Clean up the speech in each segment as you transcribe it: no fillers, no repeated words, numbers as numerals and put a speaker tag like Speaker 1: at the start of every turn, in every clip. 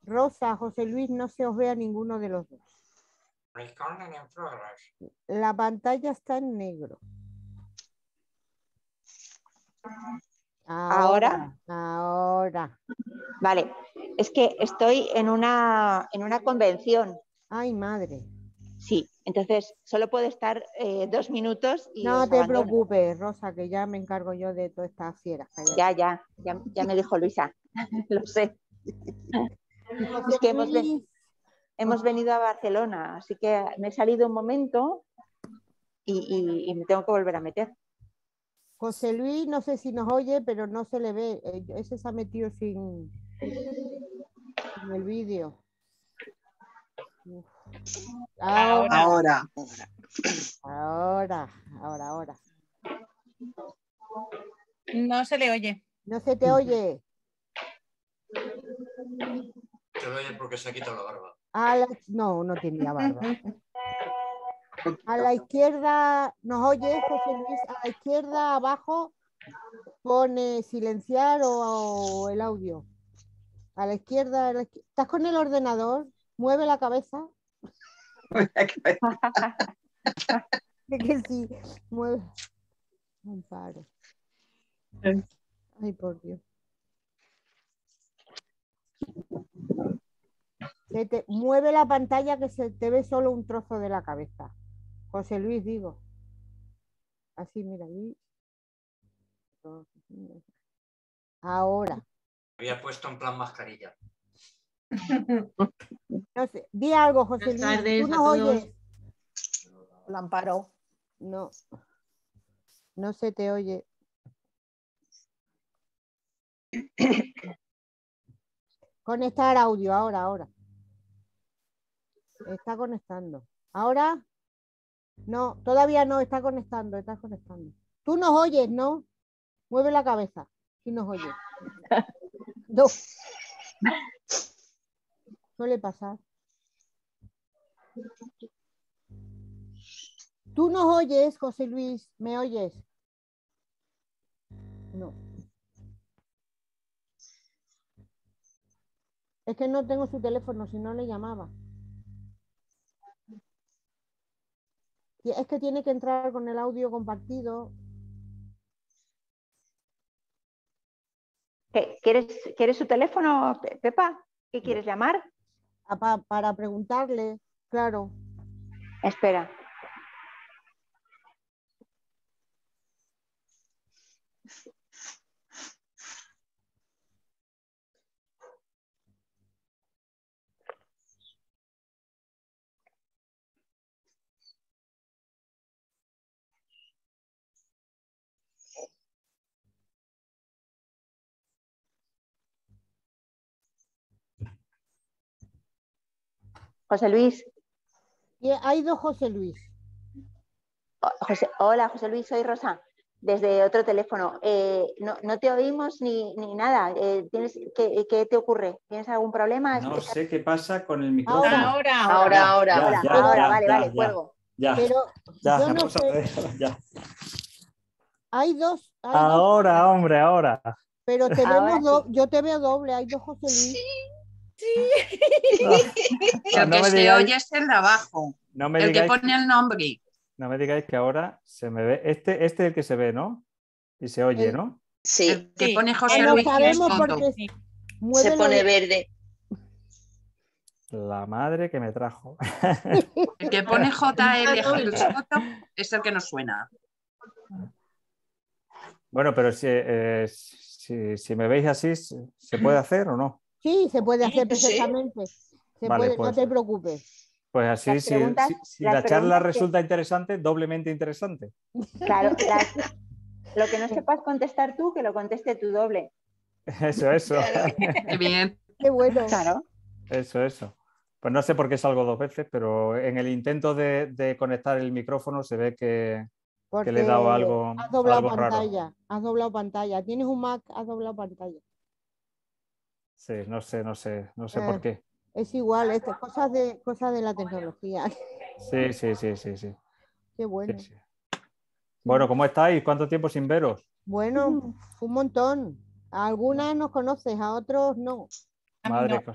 Speaker 1: Rosa, José Luis, no se os ve a ninguno de los dos. La pantalla está en negro.
Speaker 2: ¿Ahora?
Speaker 1: Ahora.
Speaker 2: Vale, es que estoy en una convención.
Speaker 1: Ay, madre.
Speaker 2: Sí, entonces solo puedo estar 2 minutos y
Speaker 1: No
Speaker 2: os
Speaker 1: te
Speaker 2: abandono.
Speaker 1: preocupes, Rosa, que ya me encargo yo de todas estas fieras.
Speaker 2: Ya me dijo Luisa, lo sé.
Speaker 1: Y José
Speaker 2: Es que
Speaker 1: Luis,
Speaker 2: hemos venido a Barcelona, así que me he salido un momento y me tengo que volver a meter.
Speaker 1: José Luis, no sé si nos oye, pero no se le ve. Ese se ha metido sin el vídeo. Uf.
Speaker 3: Ahora.
Speaker 1: Ahora.
Speaker 4: No se le oye.
Speaker 1: No se te oye.
Speaker 5: Se lo oye porque se ha quitado la barba.
Speaker 1: No tenía barba. A la izquierda, ¿nos oye, José Luis? A la izquierda, abajo, pone silenciar o el audio. A la izquierda, ¿estás con el ordenador? Mueve la cabeza. Que sí, mueve. Amparo. Ay, por Dios. Mueve la pantalla que se te ve solo un trozo de la cabeza. José Luis, digo. Así, mira. Ahora.
Speaker 5: Había puesto en plan mascarilla.
Speaker 1: No sé, di algo, José Luis.
Speaker 6: Buenas tardes
Speaker 1: ¿Tú
Speaker 6: a
Speaker 1: nos
Speaker 6: todos.
Speaker 1: oyes?
Speaker 2: Hola, Amparo.
Speaker 1: No se te oye. Conectar audio, ahora. Está conectando. ¿Ahora? No, todavía no, está conectando. Tú nos oyes, ¿no? Mueve la cabeza, si nos oyes. No. Suele pasar. ¿Tú nos oyes, José Luis? ¿Me oyes? No. Es que no tengo su teléfono, si no le llamaba. Es que tiene que entrar con el audio compartido.
Speaker 2: ¿Quieres su teléfono, Pepa? ¿Qué quieres llamar?
Speaker 1: Para preguntarle, claro.
Speaker 2: Espera. José Luis.
Speaker 1: Hay dos José Luis.
Speaker 2: Hola, José Luis, soy Rosa, desde otro teléfono. No te oímos ni nada. ¿Qué te ocurre? ¿Tienes algún problema?
Speaker 7: No sé qué pasa con el micrófono.
Speaker 6: Ahora.
Speaker 2: Vale, cuelgo.
Speaker 1: Pero yo no sé. Hay dos.
Speaker 7: Ahora, hombre, ahora.
Speaker 1: Pero yo te veo doble, hay dos José Luis.
Speaker 6: Sí. El que se oye es el de abajo. El que pone el nombre.
Speaker 7: No me digáis que ahora se me ve. Este es el que se ve, ¿no? Y se oye, ¿no?
Speaker 6: Sí. El que pone José
Speaker 1: Luis.
Speaker 6: Luis
Speaker 1: Sabemos porque
Speaker 6: se pone verde.
Speaker 7: La madre que me trajo.
Speaker 6: El que pone JL Soto es el que nos suena.
Speaker 7: Bueno, pero si me veis así, ¿se puede hacer o no?
Speaker 1: Sí, se puede hacer perfectamente.
Speaker 7: Vale, pues,
Speaker 1: no te preocupes.
Speaker 7: Pues así, si la charla resulta interesante, doblemente interesante.
Speaker 2: Claro, lo que no sepas contestar tú, que lo conteste tu doble.
Speaker 7: Eso.
Speaker 6: Claro. Qué bien.
Speaker 1: Qué bueno.
Speaker 2: Claro.
Speaker 7: Eso. Pues no sé por qué salgo 2 veces, pero en el intento de conectar el micrófono se ve que le he dado algo,
Speaker 1: has doblado
Speaker 7: algo
Speaker 1: pantalla.
Speaker 7: raro.
Speaker 1: Has doblado pantalla. Tienes un Mac, has doblado pantalla.
Speaker 7: Sí, no sé por qué.
Speaker 1: Es igual, cosas de la tecnología.
Speaker 7: Sí.
Speaker 1: Qué bueno.
Speaker 7: Sí. Bueno, ¿cómo estáis? ¿Cuánto tiempo sin veros?
Speaker 1: Bueno, un montón. A algunas nos conoces, a otros no.
Speaker 7: Madre,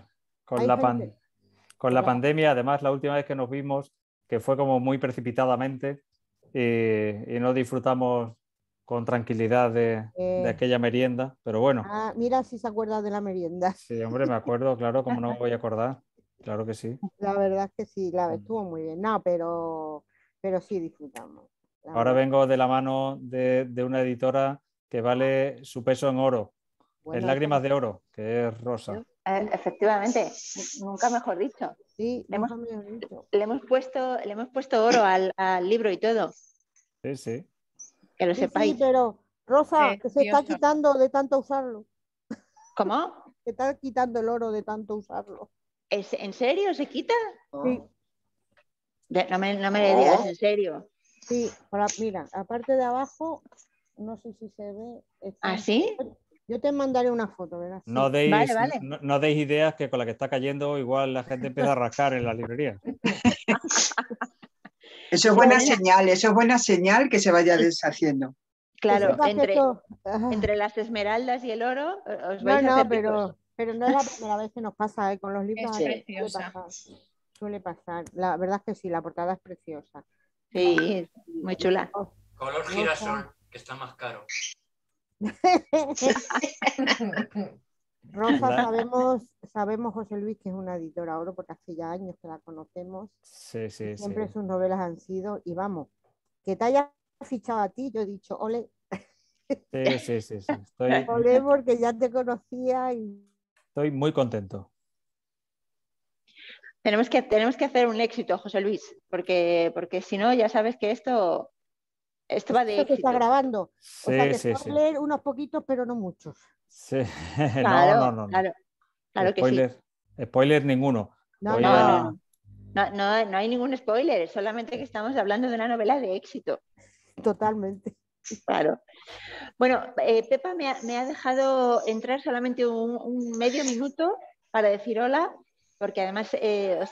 Speaker 7: con la pandemia, además la última vez que nos vimos, que fue como muy precipitadamente y no disfrutamos con tranquilidad de aquella merienda, pero bueno.
Speaker 1: Mira si se acuerda de la merienda.
Speaker 7: Sí, hombre, me acuerdo, claro, como no me voy a acordar. Claro que sí.
Speaker 1: La verdad es que sí, estuvo muy bien. No, pero sí disfrutamos.
Speaker 7: Ahora vengo de la mano de una editora que vale su peso en oro, en lágrimas de oro, que es Rosa.
Speaker 2: Efectivamente, nunca mejor dicho.
Speaker 1: Sí,
Speaker 2: le hemos puesto oro al libro y todo.
Speaker 7: Sí, sí.
Speaker 2: Que lo sepáis.
Speaker 1: Sí, pero Rosa, que se está quitando de tanto usarlo.
Speaker 2: ¿Cómo?
Speaker 1: Se está quitando el oro de tanto usarlo.
Speaker 2: ¿En serio se quita?
Speaker 1: Sí.
Speaker 2: No me digas en serio.
Speaker 1: Sí, mira, aparte de abajo, no sé si se ve.
Speaker 2: ¿Ah, sí?
Speaker 1: Yo te mandaré una foto, ¿verdad?
Speaker 7: No deis,
Speaker 2: vale.
Speaker 7: No deis ideas que con la que está cayendo igual la gente empieza a rascar en la librería.
Speaker 3: Eso es buena señal que se vaya deshaciendo.
Speaker 2: Claro, entre las esmeraldas y el oro os vais a hacer
Speaker 1: pero no es la primera vez que nos pasa con los libros.
Speaker 4: Es preciosa.
Speaker 1: Suele pasar. La verdad es que sí, la portada es preciosa.
Speaker 2: Sí, muy chula.
Speaker 5: Color girasol, que está más caro.
Speaker 1: Rosa, sabemos, José Luis, que es una editora oro, porque hace ya años que la conocemos.
Speaker 7: Sí.
Speaker 1: Siempre sus novelas han sido, y vamos, que te haya fichado a ti, yo he dicho, ole.
Speaker 7: Sí.
Speaker 1: Ole, porque ya te conocía y...
Speaker 7: Estoy muy contento.
Speaker 2: Tenemos que hacer un éxito, José Luis, porque si no, ya sabes que esto va de éxito.
Speaker 1: Se está grabando.
Speaker 7: Sí,
Speaker 1: o sea que spoiler, unos poquitos, pero no muchos.
Speaker 7: Sí.
Speaker 2: Claro,
Speaker 7: no.
Speaker 2: Claro
Speaker 7: spoiler, que sí. Spoiler ninguno.
Speaker 2: No hay ningún spoiler, solamente que estamos hablando de una novela de éxito.
Speaker 1: Totalmente.
Speaker 2: Claro. Bueno, Pepa me ha dejado entrar solamente un medio minuto para decir hola, porque además os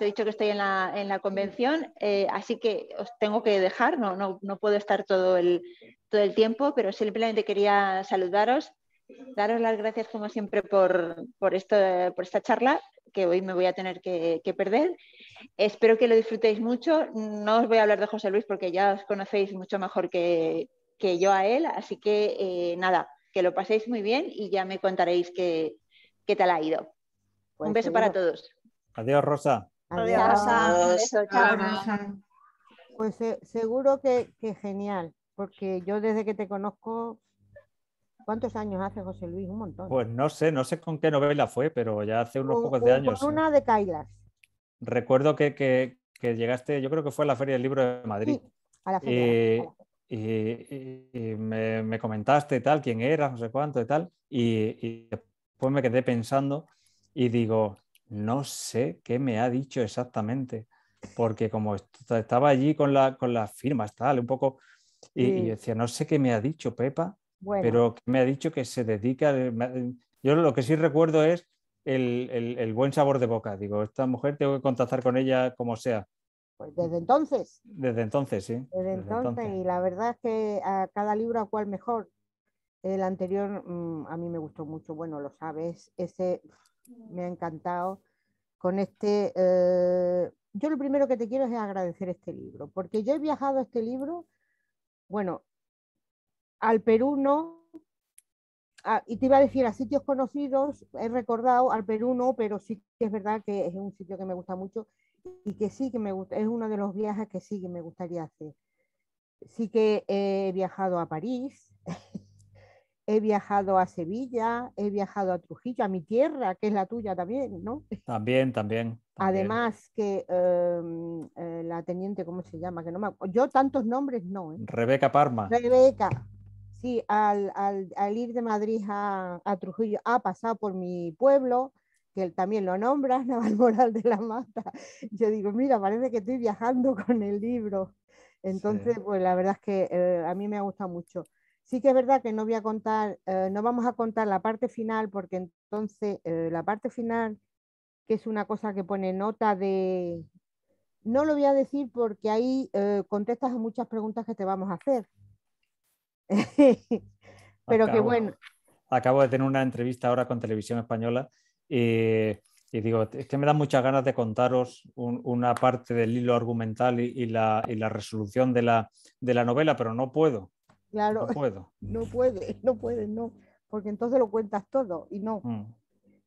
Speaker 2: he dicho que estoy en la convención, así que os tengo que dejar, no puedo estar todo el tiempo, pero simplemente quería saludaros, daros las gracias como siempre por esta charla, que hoy me voy a tener que perder. Espero que lo disfrutéis mucho. No os voy a hablar de José Luis porque ya os conocéis mucho mejor que yo a él, así que nada, que lo paséis muy bien y ya me contaréis qué tal ha ido.
Speaker 1: Pues
Speaker 2: un beso para todos.
Speaker 7: Adiós, Rosa.
Speaker 1: Adiós,
Speaker 2: Rosa. Un beso, chao.
Speaker 1: Pues seguro que genial, porque yo desde que te conozco, ¿cuántos años hace, José Luis? Un montón.
Speaker 7: Pues no sé con qué novela fue, pero ya hace unos pocos de años.
Speaker 1: Con una de Kailas.
Speaker 7: Recuerdo que llegaste, yo creo que fue a la Feria del Libro de Madrid.
Speaker 1: Sí, a la feria.
Speaker 7: Y me comentaste y tal, quién eras, no sé cuánto y tal, y después me quedé pensando y digo, no sé qué me ha dicho exactamente, porque como estaba allí con las firmas, tal, un poco, y decía, no sé qué me ha dicho Pepa, pero me ha dicho que se dedica, yo lo que sí recuerdo es el buen sabor de boca, digo, esta mujer tengo que contactar con ella como sea.
Speaker 1: Pues desde entonces.
Speaker 7: Desde entonces, sí.
Speaker 1: Desde entonces, y la verdad es que a cada libro a cual mejor. El anterior a mí me gustó mucho, bueno, lo sabes, ese me ha encantado. Con este, yo lo primero que te quiero es agradecer este libro, porque yo he viajado a este libro, bueno, al Perú no, y te iba a decir a sitios conocidos, he recordado, al Perú no, pero sí que es verdad que es un sitio que me gusta mucho y que sí que me gusta, es uno de los viajes que sí que me gustaría hacer. Sí que he viajado a París, he viajado a Sevilla, he viajado a Trujillo, a mi tierra, que es la tuya también, ¿no?
Speaker 7: También.
Speaker 1: Además que la teniente, ¿cómo se llama? Que no me... Yo tantos nombres no.
Speaker 7: Rebeca Parma.
Speaker 1: Rebeca, sí, al ir de Madrid a Trujillo ha pasado por mi pueblo, que él también lo nombra, Navalmoral de la Mata. Yo digo, mira, parece que estoy viajando con el libro. Entonces, sí. Pues la verdad es que a mí me ha gustado mucho. Sí que es verdad que no voy a contar, no vamos a contar la parte final, porque entonces la parte final, que es una cosa que pone nota de... No lo voy a decir porque ahí contestas a muchas preguntas que te vamos a hacer. Pero que bueno.
Speaker 7: Acabo de tener una entrevista ahora con Televisión Española y Y digo, es que me da muchas ganas de contaros una parte del hilo argumental y la resolución de la novela, pero no puedo.
Speaker 1: Claro,
Speaker 7: no puedo.
Speaker 1: No puedes, no, porque entonces lo cuentas todo y no.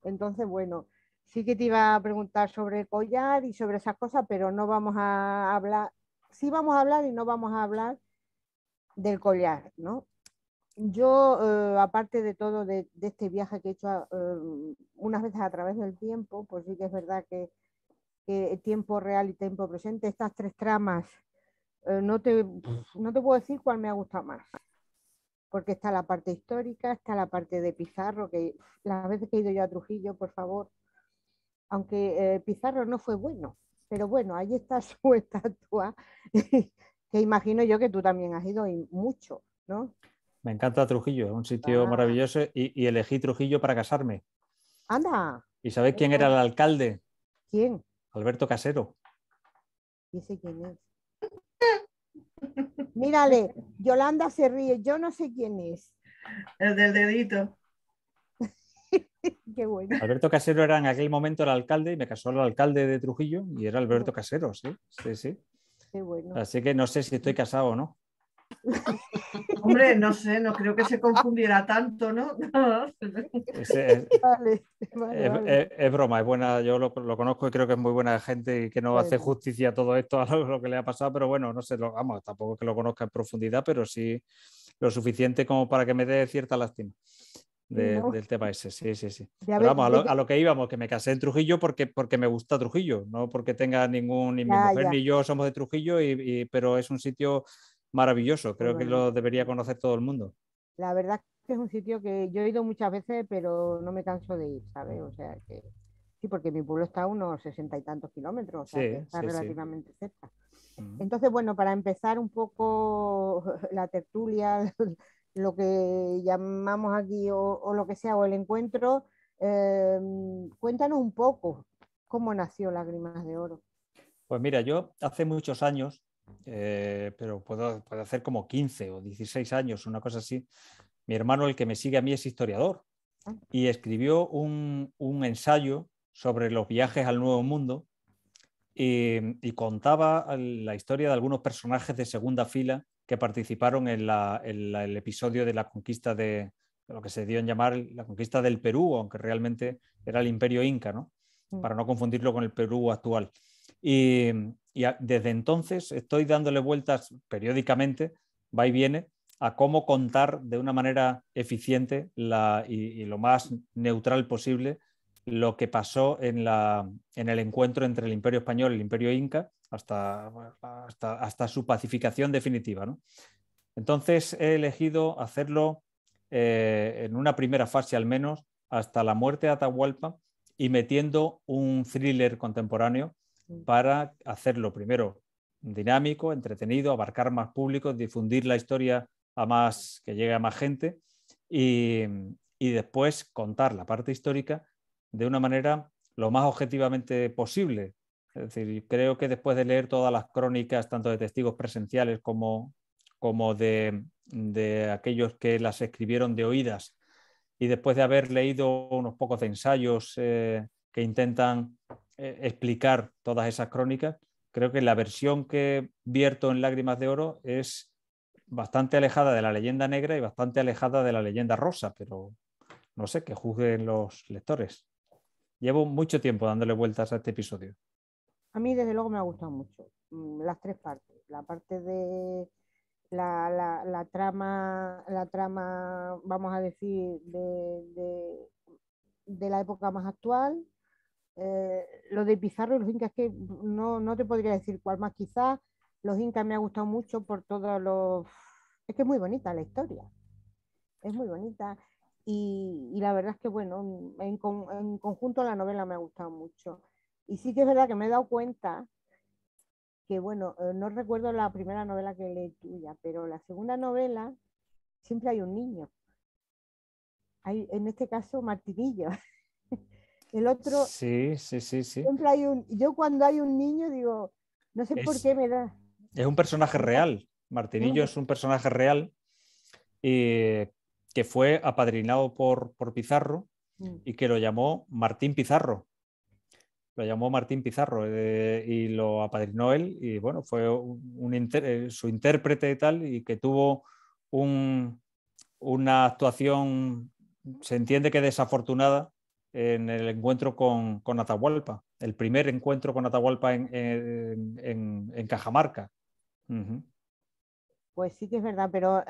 Speaker 1: Entonces, bueno, sí que te iba a preguntar sobre el collar y sobre esas cosas, pero no vamos a hablar, sí vamos a hablar y no vamos a hablar del collar, ¿no? Yo, aparte de todo, de este viaje que he hecho unas veces a través del tiempo, pues sí que es verdad que tiempo real y tiempo presente, estas tres tramas, no te puedo decir cuál me ha gustado más, porque está la parte histórica, está la parte de Pizarro, que las veces que he ido yo a Trujillo, por favor, aunque Pizarro no fue bueno, pero bueno, ahí está su estatua, que imagino yo que tú también has ido y mucho, ¿no?
Speaker 7: Me encanta Trujillo, es un sitio maravilloso y elegí Trujillo para casarme.
Speaker 1: ¡Anda!
Speaker 7: ¿Y sabéis quién era el alcalde?
Speaker 1: ¿Quién?
Speaker 7: Alberto Casero.
Speaker 1: ¿Y ese quién es? Mírale, Yolanda se ríe, yo no sé quién es.
Speaker 8: El del dedito.
Speaker 1: Qué bueno.
Speaker 7: Alberto Casero era en aquel momento el alcalde y me casó el alcalde de Trujillo y era Alberto Casero, sí.
Speaker 1: Qué bueno.
Speaker 7: Así que no sé si estoy casado o no.
Speaker 8: Hombre, no sé, no creo que se confundiera tanto, ¿no?
Speaker 1: Vale.
Speaker 7: Es broma, es buena, yo lo conozco y creo que es muy buena gente y que no hace justicia a todo esto, a lo que le ha pasado, pero bueno, no sé, vamos, tampoco que lo conozca en profundidad, pero sí lo suficiente como para que me dé cierta lástima del tema ese, sí. Pero vamos, a lo que íbamos, que me casé en Trujillo porque me gusta Trujillo, no porque tenga ni mi mujer ni yo somos de Trujillo, pero es un sitio maravilloso, creo que lo debería conocer todo el mundo.
Speaker 1: La verdad es que es un sitio que yo he ido muchas veces, pero no me canso de ir, ¿sabes? O sea que sí, porque mi pueblo está a unos 60 y tantos kilómetros, o sea que está relativamente cerca. Entonces, bueno, para empezar un poco la tertulia, lo que llamamos aquí o lo que sea, o el encuentro, cuéntanos un poco cómo nació Lágrimas de Oro.
Speaker 7: Pues mira, yo hace muchos años, pero puedo hacer como 15 o 16 años, una cosa así, mi hermano, el que me sigue a mí, es historiador y escribió un ensayo sobre los viajes al Nuevo Mundo y contaba la historia de algunos personajes de segunda fila que participaron en el episodio de la conquista de lo que se dio en llamar la conquista del Perú, aunque realmente era el Imperio Inca, ¿no? Para no confundirlo con el Perú actual. Y desde entonces estoy dándole vueltas periódicamente, va y viene, a cómo contar de una manera eficiente y lo más neutral posible lo que pasó en el encuentro entre el Imperio Español y el Imperio Inca hasta su pacificación definitiva, ¿no? Entonces he elegido hacerlo en una primera fase al menos hasta la muerte de Atahualpa y metiendo un thriller contemporáneo para hacerlo primero dinámico, entretenido, abarcar más públicos, difundir la historia que llegue a más gente y después contar la parte histórica de una manera lo más objetivamente posible. Es decir, creo que después de leer todas las crónicas, tanto de testigos presenciales como de aquellos que las escribieron de oídas, y después de haber leído unos pocos de ensayos que intentan explicar todas esas crónicas, creo que la versión que vierto en Lágrimas de Oro es bastante alejada de la leyenda negra y bastante alejada de la leyenda rosa, pero no sé, que juzguen los lectores. Llevo mucho tiempo dándole vueltas a este episodio.
Speaker 1: A mí, desde luego, me ha gustado mucho las tres partes. La parte de la trama, vamos a decir, de la época más actual. Lo de Pizarro y los incas, que no te podría decir cuál más. Quizás los incas me ha gustado mucho por todos los... Es que es muy bonita la historia. Es muy bonita. Y la verdad es que, bueno, en conjunto la novela me ha gustado mucho. Y sí que es verdad que me he dado cuenta que, bueno, no recuerdo la primera novela que leí tuya, pero la segunda novela siempre hay un niño. En este caso, Martinillo. El otro...
Speaker 7: Sí.
Speaker 1: Siempre hay yo cuando hay un niño digo, no sé por qué me da.
Speaker 7: Es un personaje real. Martinillo es un personaje real que fue apadrinado por Pizarro y que lo llamó Martín Pizarro. lo llamó Martín Pizarro y lo apadrinó él y bueno, fue su intérprete y tal, y que tuvo una actuación, se entiende que desafortunada, en el encuentro con Atahualpa, el primer encuentro con Atahualpa en Cajamarca.
Speaker 1: Pues sí que es verdad, pero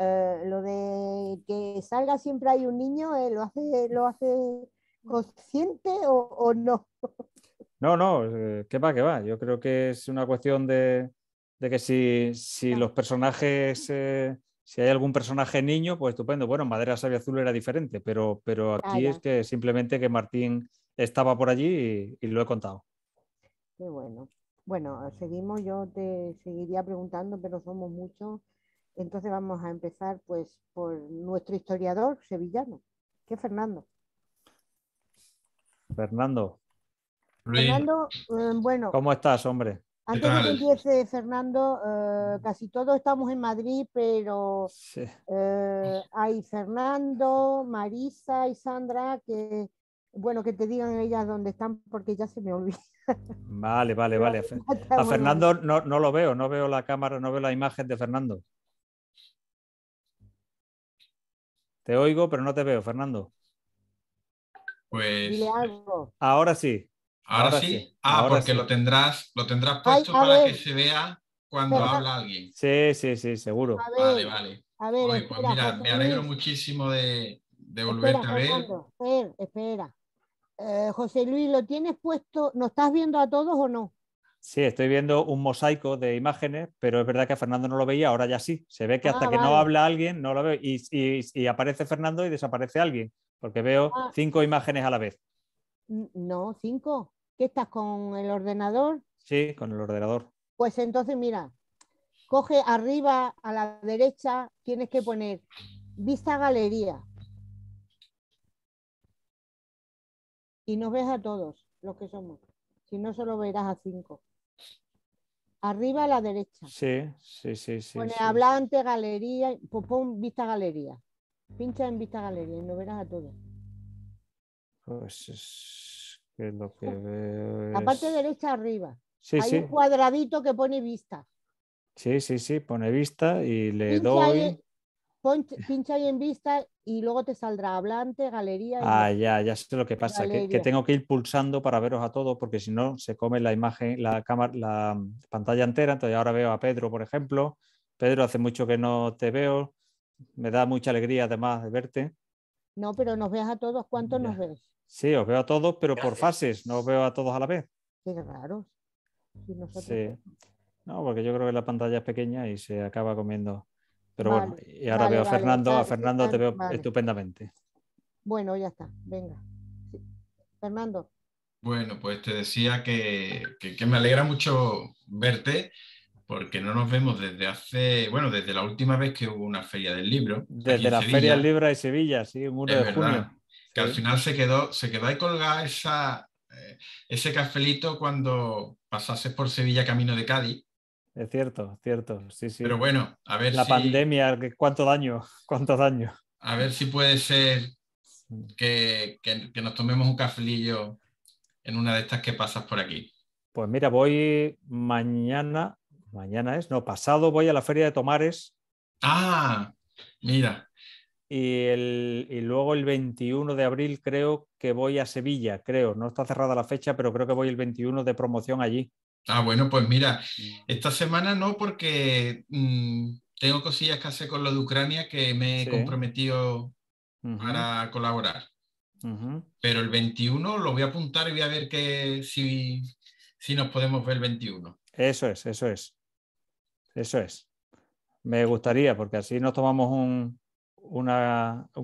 Speaker 1: lo de que salga siempre hay un niño, ¿lo hace consciente o no?
Speaker 7: No, que va. Yo creo que es una cuestión de que si los personajes, si hay algún personaje niño, pues estupendo. Bueno, en Madera Sabia Azul era diferente, pero aquí es que simplemente que Martín estaba por allí y lo he contado.
Speaker 1: Qué bueno. Bueno, seguimos, yo te seguiría preguntando, pero somos muchos. Entonces vamos a empezar pues por nuestro historiador sevillano, que es Fernando.
Speaker 7: Fernando.
Speaker 1: Fernando, bueno.
Speaker 7: ¿Cómo estás, hombre?
Speaker 1: Antes de que empiece, Fernando, casi todos estamos en Madrid, pero sí. Hay Fernando, Marisa y Sandra, que bueno, que te digan ellas dónde están, porque ya se me olvida.
Speaker 7: Vale. A Fernando no lo veo, no veo la cámara, no veo la imagen de Fernando. Te oigo, pero no te veo, Fernando.
Speaker 9: Pues
Speaker 1: dile algo.
Speaker 7: Ahora sí.
Speaker 9: ¿Ahora sí? Porque sí. lo tendrás puesto para que se vea cuando habla alguien.
Speaker 7: Sí, seguro.
Speaker 9: Vale.
Speaker 1: A ver,
Speaker 9: Oye,
Speaker 1: espera,
Speaker 9: pues mira, me alegro muchísimo de volverte a ver.
Speaker 1: Fernando, espera. José Luis, ¿lo tienes puesto? ¿Nos estás viendo a todos o no?
Speaker 7: Sí, estoy viendo un mosaico de imágenes, pero es verdad que a Fernando no lo veía, ahora ya sí. Se ve que hasta que no habla alguien, no lo veo. Y aparece Fernando y desaparece alguien, porque veo 5 imágenes a la vez.
Speaker 1: No, 5. ¿Qué estás con el ordenador?
Speaker 7: Sí, con el ordenador.
Speaker 1: Pues entonces, mira, coge arriba a la derecha, tienes que poner vista galería. Y nos ves a todos los que somos. Si no, solo verás a 5. Arriba a la derecha.
Speaker 7: Sí.
Speaker 1: Pone hablante, galería, pues pon vista galería. Pincha en vista galería y nos verás a todos.
Speaker 7: Pues es que lo que veo es...
Speaker 1: La parte derecha arriba.
Speaker 7: Sí,
Speaker 1: hay un cuadradito que pone vista.
Speaker 7: Sí, pone vista y le doy...
Speaker 1: Pincha ahí en vista y luego te saldrá hablante, galería.
Speaker 7: Ya sé lo que pasa, que tengo que ir pulsando para veros a todos, porque si no se come la imagen, la pantalla entera. Entonces ahora veo a Pedro, por ejemplo. Pedro, hace mucho que no te veo. Me da mucha alegría además de verte.
Speaker 1: No, pero nos ves a todos. ¿Cuántos nos ves?
Speaker 7: Sí, os veo a todos, pero por fases, no os veo a todos a la vez.
Speaker 1: Qué raro.
Speaker 7: Sí. No, porque yo creo que la pantalla es pequeña y se acaba comiendo. Pero bueno, y ahora veo a Fernando. A Fernando te veo estupendamente.
Speaker 1: Bueno, ya está. Venga. Sí. Fernando.
Speaker 9: Bueno, pues te decía que me alegra mucho verte, porque no nos vemos desde la última vez que hubo una feria del libro.
Speaker 7: Desde la Feria del Libro de Sevilla, sí, un 1 de junio.
Speaker 9: Que al final se quedó ahí colgada ese cafelito cuando pasases por Sevilla camino de Cádiz.
Speaker 7: Es cierto, sí.
Speaker 9: Pero bueno, a ver
Speaker 7: la pandemia, ¿cuánto daño?
Speaker 9: A ver si puede ser que nos tomemos un cafelillo en una de estas que pasas por aquí.
Speaker 7: Pues mira, voy pasado voy a la Feria de Tomares.
Speaker 9: Mira.
Speaker 7: Y luego el 21 de abril creo que voy a Sevilla, no está cerrada la fecha, pero creo que voy el 21 de promoción allí.
Speaker 9: Bueno, pues mira, esta semana no, porque tengo cosillas que hacer con lo de Ucrania que me he comprometido para colaborar. Pero el 21 lo voy a apuntar y voy a ver si nos podemos ver el 21.
Speaker 7: Eso es. Me gustaría, porque así nos tomamos un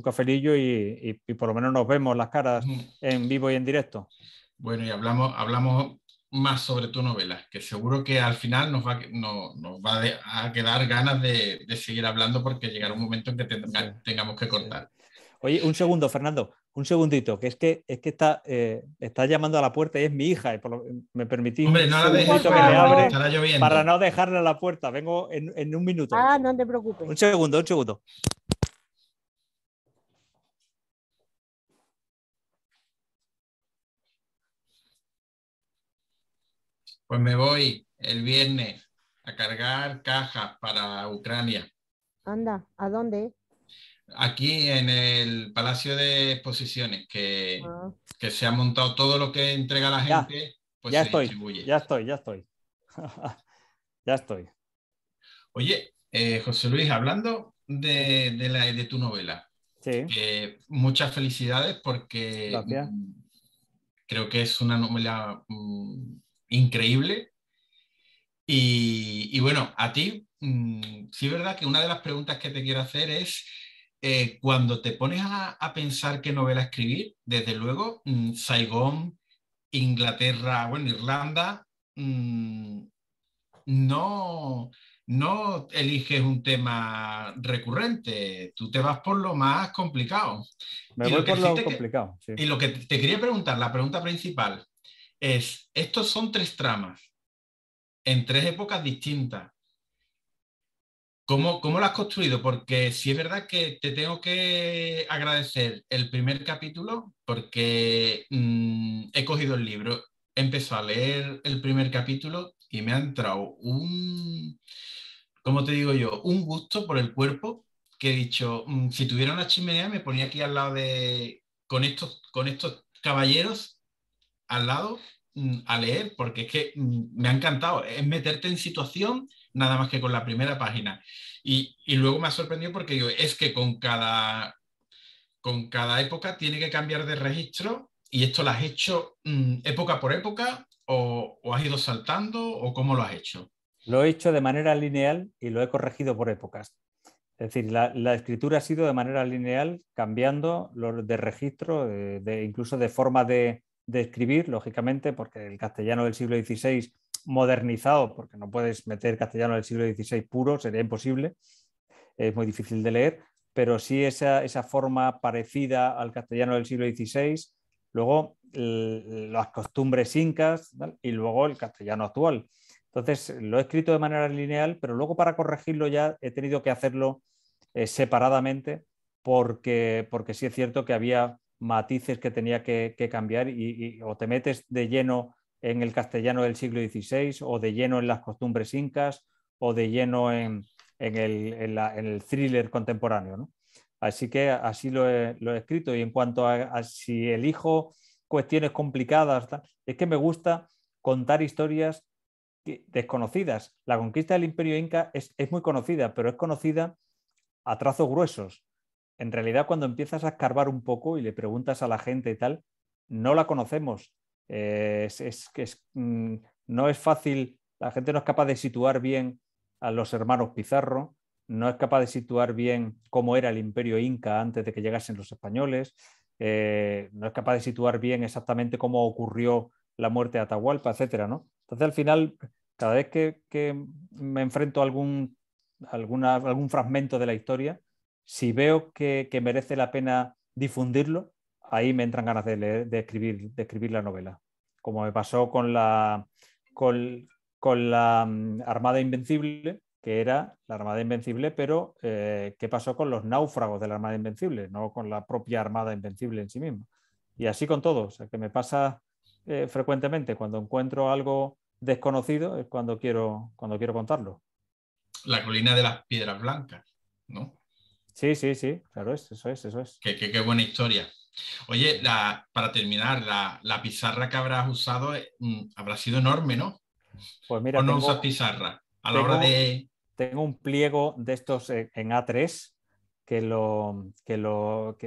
Speaker 7: cafelillo y por lo menos nos vemos las caras en vivo y en directo.
Speaker 9: Bueno, y hablamos más sobre tu novela, que seguro que al final nos va a quedar ganas de seguir hablando, porque llegará un momento en que tengamos que cortar.
Speaker 7: Oye, un segundo, Fernando, un segundito, que es que está llamando a la puerta y es mi hija, y me permitís
Speaker 9: un segundito
Speaker 7: que le abre para no dejarle a la puerta. Vengo en un minuto.
Speaker 1: No te preocupes.
Speaker 7: Un segundo.
Speaker 9: Pues me voy el viernes a cargar cajas para Ucrania.
Speaker 1: Anda, ¿a dónde?
Speaker 9: Aquí en el Palacio de Exposiciones, que se ha montado todo lo que entrega la gente, pues
Speaker 7: ya
Speaker 9: se distribuye.
Speaker 7: Ya estoy. Ya estoy.
Speaker 9: Oye, José Luis, hablando de tu novela,
Speaker 7: sí.
Speaker 9: Muchas felicidades porque
Speaker 7: Gracias.
Speaker 9: Creo que es una novela increíble. Y bueno, a ti, sí es verdad que una de las preguntas que te quiero hacer es, cuando te pones a pensar qué novela escribir, desde luego, Saigón, Inglaterra, bueno, Irlanda, no eliges un tema recurrente, tú te vas por lo más complicado.
Speaker 7: Me voy por lo complicado, sí.
Speaker 9: Y lo que te quería preguntar, la pregunta principal, es, estos son 3 tramas en 3 épocas distintas. ¿Cómo lo has construido? Porque sí es verdad que te tengo que agradecer el primer capítulo porque he cogido el libro, he empezado a leer el primer capítulo y me ha entrado ¿cómo te digo yo? Un gusto por el cuerpo que he dicho, si tuviera una chimenea me ponía aquí al lado con estos caballeros al lado a leer, porque es que me ha encantado, es meterte en situación nada más que con la primera página. Y luego me ha sorprendido porque digo, es que con cada época tiene que cambiar de registro y esto lo has hecho época por época o has ido saltando o cómo lo has hecho.
Speaker 7: Lo he hecho de manera lineal y lo he corregido por épocas. Es decir, la escritura ha sido de manera lineal, cambiando de registro, incluso de forma de escribir, lógicamente, porque el castellano del siglo XVI modernizado, porque no puedes meter castellano del siglo XVI puro, sería imposible, es muy difícil de leer, pero sí esa forma parecida al castellano del siglo XVI, luego las costumbres incas, ¿vale? Y luego el castellano actual. Entonces lo he escrito de manera lineal, pero luego para corregirlo ya he tenido que hacerlo separadamente porque sí es cierto que había matices que tenía que cambiar y o te metes de lleno en el castellano del siglo XVI o de lleno en las costumbres incas o de lleno en el thriller contemporáneo, ¿no? Así que así lo he escrito. Y en cuanto a si elijo cuestiones complicadas, es que me gusta contar historias desconocidas. La conquista del Imperio Inca es muy conocida, pero es conocida a trazos gruesos. En realidad, cuando empiezas a escarbar un poco y le preguntas a la gente y tal, no la conocemos. No es fácil, la gente no es capaz de situar bien a los hermanos Pizarro, no es capaz de situar bien cómo era el Imperio Inca antes de que llegasen los españoles, no es capaz de situar bien exactamente cómo ocurrió la muerte de Atahualpa, etcétera, ¿no? Entonces, al final, cada vez que me enfrento a algún fragmento de la historia, si veo que merece la pena difundirlo, ahí me entran ganas de escribir la novela. Como me pasó con la Armada Invencible, que era la Armada Invencible, pero ¿qué pasó con los náufragos de la Armada Invencible? No con la propia Armada Invencible en sí misma. Y así con todo, o sea, que me pasa frecuentemente cuando encuentro algo desconocido, es cuando quiero contarlo.
Speaker 9: La colina de las piedras blancas, ¿no?
Speaker 7: Sí, claro, eso es.
Speaker 9: Qué buena historia. Oye, para terminar, la pizarra que habrás usado habrá sido enorme, ¿no?
Speaker 7: Pues mira,
Speaker 9: ¿O no usas pizarra a la hora de...?
Speaker 7: Tengo un pliego de estos en A3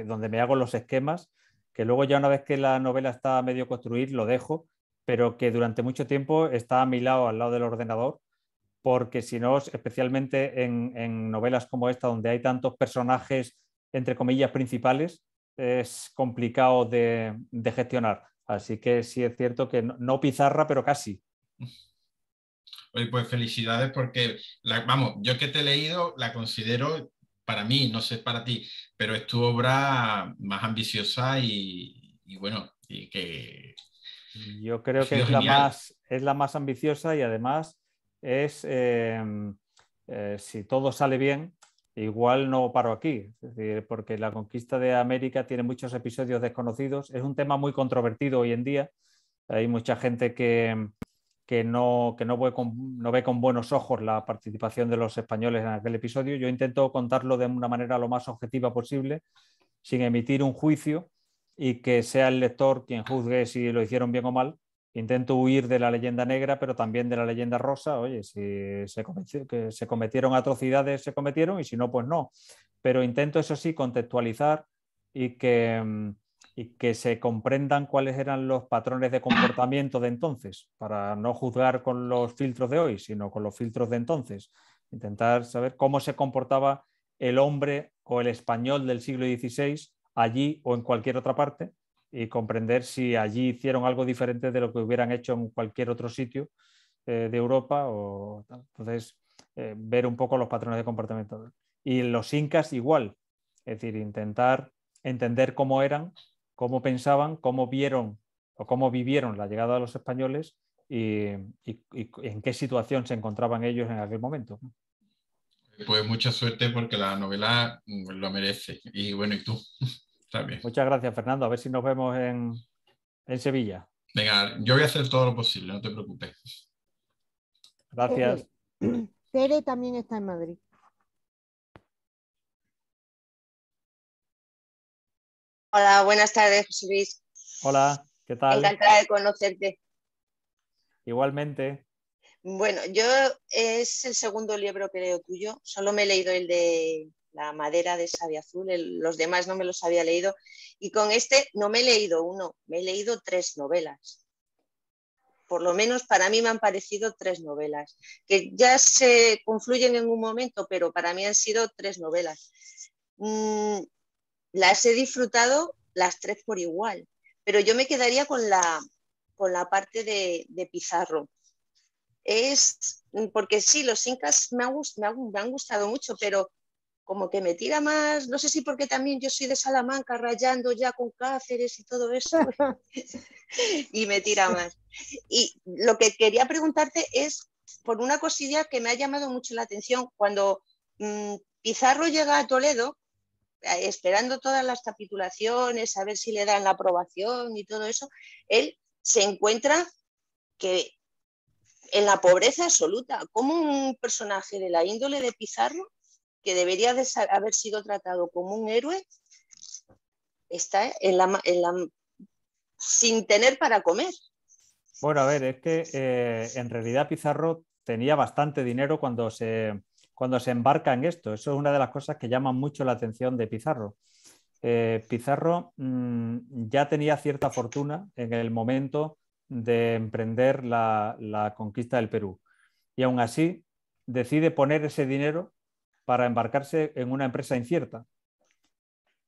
Speaker 7: donde me hago los esquemas, que luego ya una vez que la novela está a medio construir lo dejo, pero que durante mucho tiempo está a mi lado, al lado del ordenador, porque si no, especialmente en novelas como esta, donde hay tantos personajes, entre comillas, principales, es complicado de gestionar. Así que sí es cierto que no pizarra, pero casi.
Speaker 9: Oye, pues felicidades porque, vamos, yo que te he leído, la considero, para mí, no sé para ti, pero es tu obra más ambiciosa y bueno, y que...
Speaker 7: Yo creo que es la más ambiciosa y además es, si todo sale bien, igual no paro aquí, es decir, porque la conquista de América tiene muchos episodios desconocidos, es un tema muy controvertido hoy en día, hay mucha gente que que no ve con buenos ojos la participación de los españoles en aquel episodio. Yo intento contarlo de una manera lo más objetiva posible, sin emitir un juicio, y que sea el lector quien juzgue si lo hicieron bien o mal. Intento huir de la leyenda negra, pero también de la leyenda rosa. Oye, si se cometieron atrocidades, se cometieron, y si no, pues no. Pero intento, eso sí, contextualizar y que se comprendan cuáles eran los patrones de comportamiento de entonces, para no juzgar con los filtros de hoy, sino con los filtros de entonces. Intentar saber cómo se comportaba el hombre o el español del siglo XVI allí o en cualquier otra parte, y comprender si allí hicieron algo diferente de lo que hubieran hecho en cualquier otro sitio de Europa. Entonces, ver un poco los patrones de comportamiento. Y los incas igual, es decir, intentar entender cómo eran, cómo pensaban, cómo vieron o cómo vivieron la llegada de los españoles y en qué situación se encontraban ellos en aquel momento.
Speaker 9: Pues mucha suerte, porque la novela lo merece. Y bueno, ¿y tú? También.
Speaker 7: Muchas gracias, Fernando. A ver si nos vemos en Sevilla.
Speaker 9: Venga, yo voy a hacer todo lo posible, no te preocupes.
Speaker 7: Gracias.
Speaker 1: Tere también está en Madrid.
Speaker 10: Hola, buenas tardes, José Luis.
Speaker 7: Hola, ¿qué tal?
Speaker 10: Encantada de conocerte.
Speaker 7: Igualmente.
Speaker 10: Bueno, yo es el segundo libro que leo tuyo. Solo me he leído el de La madera de savia azul, los demás no me los había leído. Y con este no me he leído uno, me he leído 3 novelas. Por lo menos para mí me han parecido 3 novelas, que ya se confluyen en un momento, pero para mí han sido 3 novelas. Las he disfrutado las 3 por igual, pero yo me quedaría con la parte de Pizarro. Porque sí, los incas me han gustado mucho, pero como que me tira más, no sé si porque también yo soy de Salamanca, rayando ya con Cáceres y todo eso, y me tira más. Y lo que quería preguntarte es por una cosilla que me ha llamado mucho la atención. Cuando Pizarro llega a Toledo, esperando todas las capitulaciones, a ver si le dan la aprobación y todo eso, él se encuentra que en la pobreza absoluta, como un personaje de la índole de Pizarro, que debería de haber sido tratado como un héroe, está sin tener para comer.
Speaker 7: Bueno, a ver, es que en realidad Pizarro tenía bastante dinero cuando se embarca en esto. Eso es una de las cosas que llaman mucho la atención de Pizarro. Pizarro ya tenía cierta fortuna en el momento de emprender la conquista del Perú, y aún así decide poner ese dinero para embarcarse en una empresa incierta.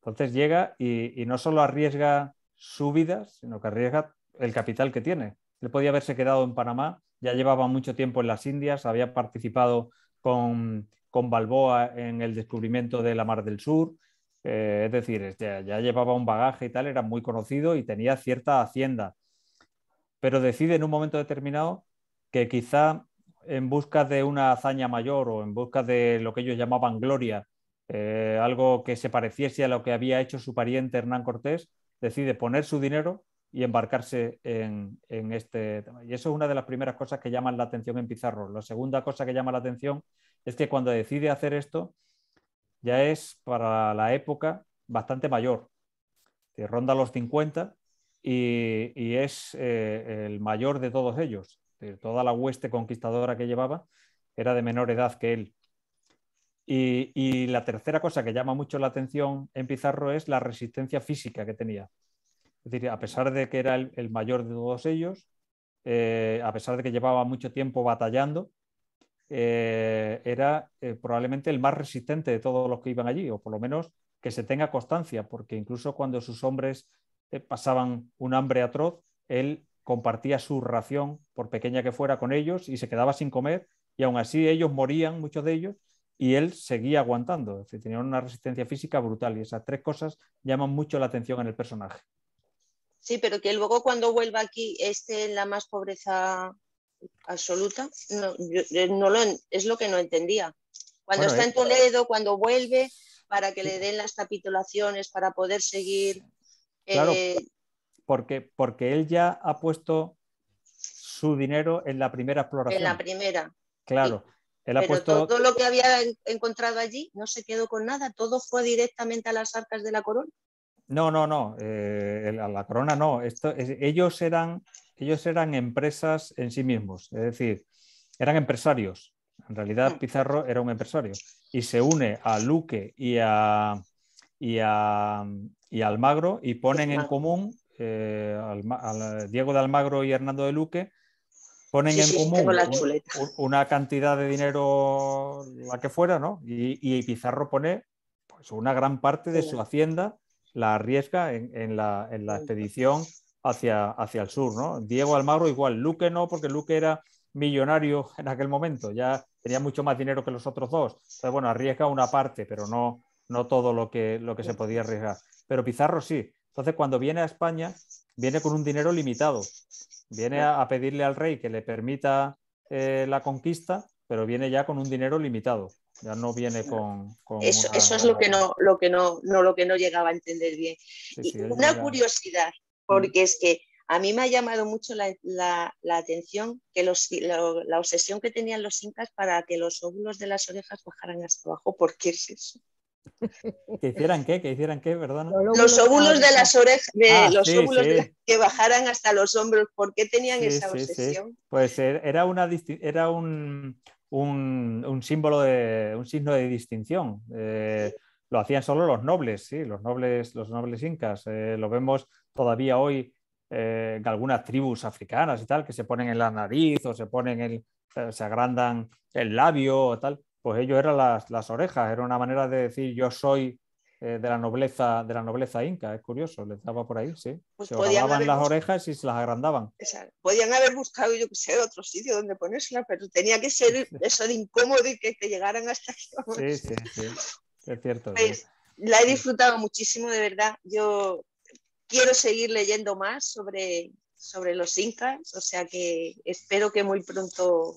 Speaker 7: Entonces llega y no solo arriesga su vida, sino que arriesga el capital que tiene. Él podía haberse quedado en Panamá, ya llevaba mucho tiempo en las Indias, había participado con Balboa en el descubrimiento de la Mar del Sur, es decir, ya llevaba un bagaje y tal, era muy conocido y tenía cierta hacienda, pero decide en un momento determinado que quizá en busca de una hazaña mayor o en busca de lo que ellos llamaban gloria, algo que se pareciese a lo que había hecho su pariente Hernán Cortés, decide poner su dinero y embarcarse en este tema. Y eso es una de las primeras cosas que llaman la atención en Pizarro. La segunda cosa que llama la atención es que cuando decide hacer esto ya es para la época bastante mayor, que ronda los 50 y es el mayor de todos ellos. Toda la hueste conquistadora que llevaba era de menor edad que él. Y la tercera cosa que llama mucho la atención en Pizarro es la resistencia física que tenía. Es decir, a pesar de que era el mayor de todos ellos, a pesar de que llevaba mucho tiempo batallando, era probablemente el más resistente de todos los que iban allí, o por lo menos que se tenga constancia, porque incluso cuando sus hombres pasaban un hambre atroz, él compartía su ración, por pequeña que fuera, con ellos y se quedaba sin comer, y aún así ellos morían, muchos de ellos, y él seguía aguantando. Es decir, tenía una resistencia física brutal, y esas 3 cosas llaman mucho la atención en el personaje.
Speaker 10: Sí, pero que luego cuando vuelva aquí esté en la más pobreza absoluta, es lo que no entendía. Cuando está en Toledo, cuando vuelve, para que le den las capitulaciones, para poder seguir...
Speaker 7: Claro, porque él ya ha puesto su dinero en la primera exploración.
Speaker 10: En la primera.
Speaker 7: Claro.
Speaker 10: Sí.
Speaker 7: Él ha
Speaker 10: Pero
Speaker 7: puesto...
Speaker 10: todo lo que había encontrado allí no se quedó con nada, todo fue directamente a las arcas de la corona.
Speaker 7: No, la corona no. Ellos eran empresas en sí mismos, es decir, eran empresarios. En realidad Pizarro era un empresario y se une a Luque y a Almagro y ponen en común, Diego de Almagro y Hernando de Luque, ponen en común una cantidad de dinero, la que fuera, ¿no? Y Pizarro pone pues, una gran parte de su hacienda, la arriesga en la expedición hacia el sur, ¿no? Diego Almagro igual, Luque no, porque Luque era millonario en aquel momento, ya tenía mucho más dinero que los otros dos. Entonces, bueno, arriesga una parte, pero no todo lo que se podía arriesgar. Pero Pizarro sí. Entonces, cuando viene a España, viene con un dinero limitado. Viene a pedirle al rey que le permita la conquista, pero viene ya con un dinero limitado. Ya no viene con
Speaker 10: eso es lo que no llegaba a entender bien. Sí, una curiosidad, porque es que a mí me ha llamado mucho la atención que la obsesión que tenían los incas para que los óvulos de las orejas bajaran hasta abajo. ¿Por qué es eso?
Speaker 7: ¿Que hicieran qué? ¿Que hicieran qué, verdad?
Speaker 10: Los óvulos de las orejas, que bajaran hasta los hombros. ¿Por qué tenían esa obsesión?
Speaker 7: Sí. Pues era un símbolo un signo de distinción. Lo hacían solo los nobles, sí, los nobles incas. Lo vemos todavía hoy en algunas tribus africanas y tal, que se ponen en la nariz o se agrandan el labio o tal. Pues ellos eran las orejas, era una manera de decir yo soy de la nobleza inca. Es curioso, les daba por ahí, sí.
Speaker 10: Pues
Speaker 7: se agarraban las orejas y se las agrandaban.
Speaker 10: Podían haber buscado, yo que sé, otro sitio donde ponérselas, pero tenía que ser eso de incómodo y que te llegaran hasta aquí.
Speaker 7: Sí, es cierto.
Speaker 10: Pues, la he disfrutado muchísimo, de verdad. Yo quiero seguir leyendo más sobre los incas, o sea que espero que muy pronto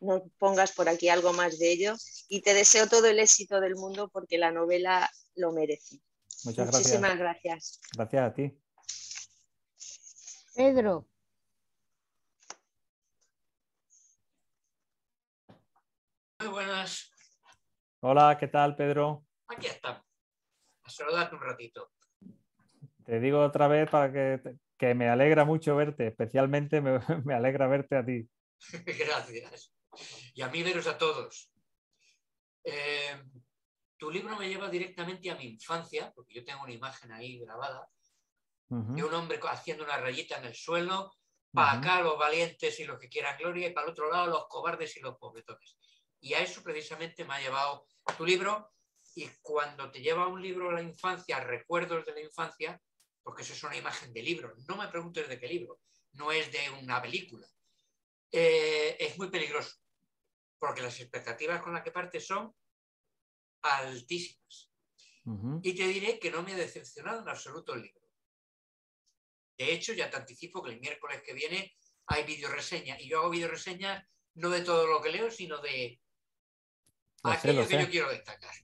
Speaker 10: nos pongas por aquí algo más de ello y te deseo todo el éxito del mundo porque la novela lo merece. Muchísimas gracias.
Speaker 7: Gracias a ti.
Speaker 1: Pedro.
Speaker 5: Muy buenas.
Speaker 7: Hola, ¿qué tal, Pedro?
Speaker 5: Aquí estamos. A saludarte un ratito.
Speaker 7: Te digo otra vez para que me alegra mucho verte, especialmente me alegra verte a ti.
Speaker 5: Gracias. Y a mí veros a todos. Tu libro me lleva directamente a mi infancia, porque yo tengo una imagen ahí grabada, de un hombre haciendo una rayita en el suelo, para acá los valientes y los que quieran gloria, y para el otro lado los cobardes y los pobretones. Y a eso precisamente me ha llevado tu libro, y cuando te lleva un libro a la infancia, recuerdos de la infancia, porque eso es una imagen de libro, no me preguntes de qué libro, no es de una película. Es muy peligroso, porque las expectativas con las que partes son altísimas. Y te diré que no me ha decepcionado en absoluto el libro. De hecho, ya te anticipo que el miércoles que viene hay videoreseña, y yo hago videoreseñas no de todo lo que leo, sino de aquello que yo quiero destacar.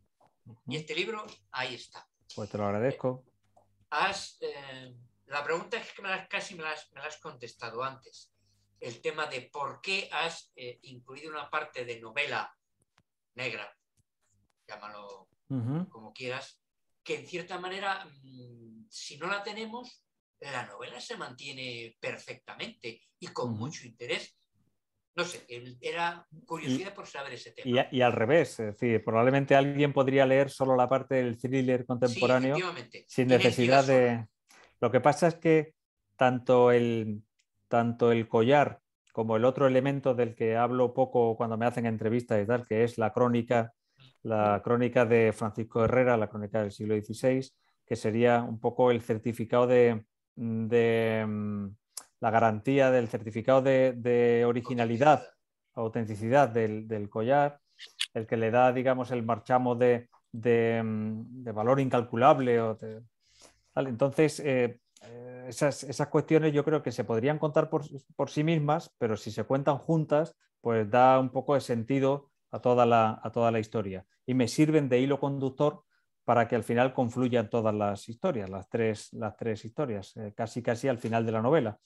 Speaker 5: Y este libro, ahí está.
Speaker 7: Pues te lo agradezco.
Speaker 5: La pregunta es que casi me la has contestado antes. El tema de por qué has incluido una parte de novela negra, llámalo como quieras, que en cierta manera, si no la tenemos, la novela se mantiene perfectamente y con mucho interés. No sé, era curiosidad por saber ese tema.
Speaker 7: Y al revés, es decir, probablemente alguien podría leer solo la parte del thriller contemporáneo sin necesidad de... Lo que pasa es que tanto el collar como el otro elemento del que hablo poco cuando me hacen entrevistas y tal, que es la crónica de Francisco Herrera, la crónica del siglo XVI, que sería un poco el certificado de la garantía del certificado de originalidad, autenticidad del collar, el que le da, digamos, el marchamo de valor incalculable. ¿Vale? Entonces, esas cuestiones yo creo que se podrían contar por sí mismas, pero si se cuentan juntas, pues da un poco de sentido a toda la historia. Y me sirven de hilo conductor para que al final confluyan todas las historias, las tres historias, casi al final de la novela.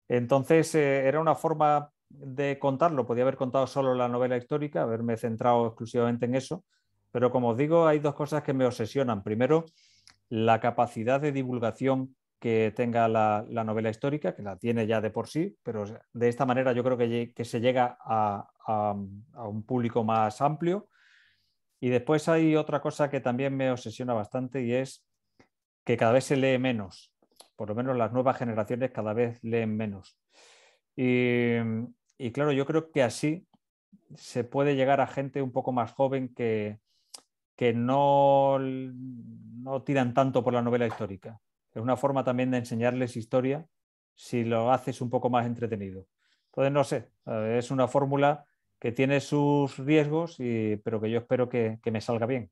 Speaker 7: Entonces era una forma de contarlo, podía haber contado solo la novela histórica, haberme centrado exclusivamente en eso, pero como os digo, hay dos cosas que me obsesionan. Primero, la capacidad de divulgación que tenga la novela histórica, que la tiene ya de por sí, pero de esta manera yo creo que se llega a un público más amplio. Y después hay otra cosa que también me obsesiona bastante y es que cada vez se lee menos, por lo menos las nuevas generaciones cada vez leen menos. Y claro, yo creo que así se puede llegar a gente un poco más joven que no tiran tanto por la novela histórica. Es una forma también de enseñarles historia si lo haces un poco más entretenido. Entonces, no sé, es una fórmula que tiene sus riesgos, pero que yo espero que me salga bien.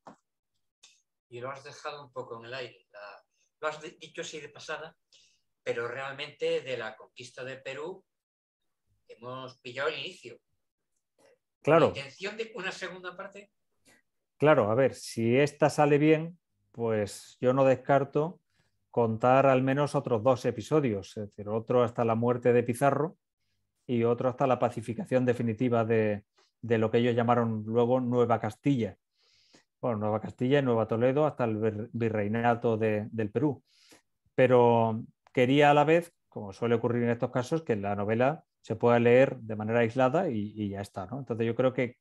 Speaker 5: Y lo has dejado un poco en el aire. Lo has dicho así de pasada, pero realmente de la conquista de Perú hemos pillado el inicio.
Speaker 7: Claro.
Speaker 5: ¿La intención de una segunda parte?
Speaker 7: Claro, a ver, si esta sale bien, pues yo no descarto contar al menos otros 2 episodios, es decir, otro hasta la muerte de Pizarro y otro hasta la pacificación definitiva de lo que ellos llamaron luego Nueva Castilla. Bueno, Nueva Castilla y Nueva Toledo hasta el virreinato del Perú. Pero quería a la vez, como suele ocurrir en estos casos, que la novela se pueda leer de manera aislada y ya está, ¿no? Entonces yo creo que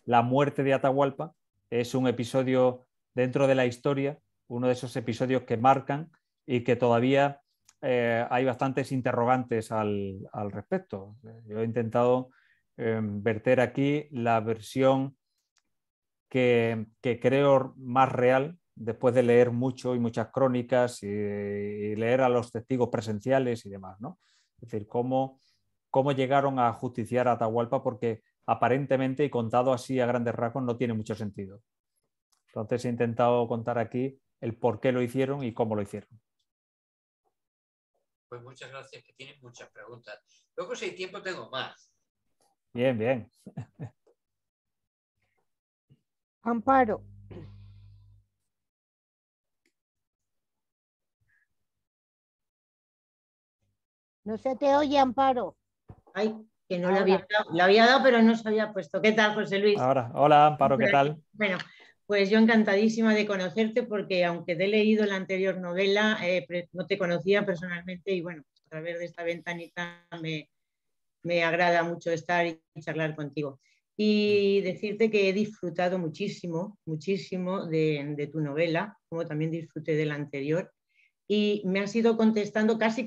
Speaker 7: la muerte de Atahualpa es un episodio dentro de la historia, uno de esos episodios que marcan y que todavía hay bastantes interrogantes al respecto. Yo he intentado verter aquí la versión que creo más real después de leer mucho y muchas crónicas y leer a los testigos presenciales y demás, ¿no? Es decir, cómo llegaron a justiciar a Atahualpa, porque aparentemente y contado así a grandes rasgos no tiene mucho sentido. Entonces he intentado contar aquí el por qué lo hicieron y cómo lo hicieron.
Speaker 5: Pues muchas gracias, que tienen muchas preguntas. Luego, si hay tiempo, tengo más.
Speaker 7: Bien, bien.
Speaker 1: Amparo. No se te oye, Amparo.
Speaker 11: Ay, que no la había dado, pero no se había puesto. ¿Qué tal, José Luis?
Speaker 7: Ahora, hola, Amparo, ¿qué tal?
Speaker 11: Bueno, pues yo encantadísima de conocerte, porque aunque te he leído la anterior novela, no te conocía personalmente y bueno, a través de esta ventanita me agrada mucho estar y charlar contigo. Y decirte que he disfrutado muchísimo, muchísimo de tu novela, como también disfruté de la anterior. Y me has ido contestando casi,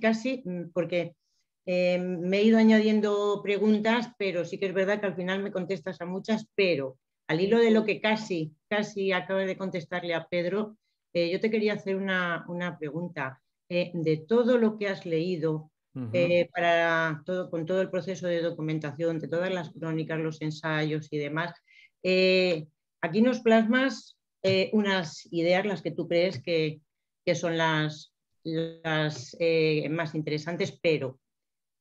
Speaker 11: porque me he ido añadiendo preguntas, pero sí que es verdad que al final me contestas a muchas, pero al hilo de lo que casi acabas de contestarle a Pedro, yo te quería hacer una pregunta. De todo lo que has leído, con todo el proceso de documentación, de todas las crónicas, los ensayos y demás, aquí nos plasmas unas ideas, las que tú crees que son las más interesantes, pero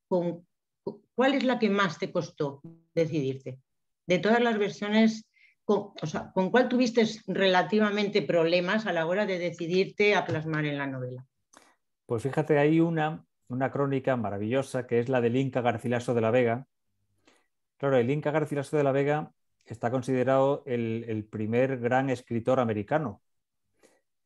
Speaker 11: ¿cuál es la que más te costó decidirte? De todas las versiones, ¿con cuál tuviste relativamente problemas a la hora de decidirte a plasmar en la novela?
Speaker 7: Pues fíjate, hay una crónica maravillosa que es la del Inca Garcilaso de la Vega. Claro, el Inca Garcilaso de la Vega está considerado el primer gran escritor americano.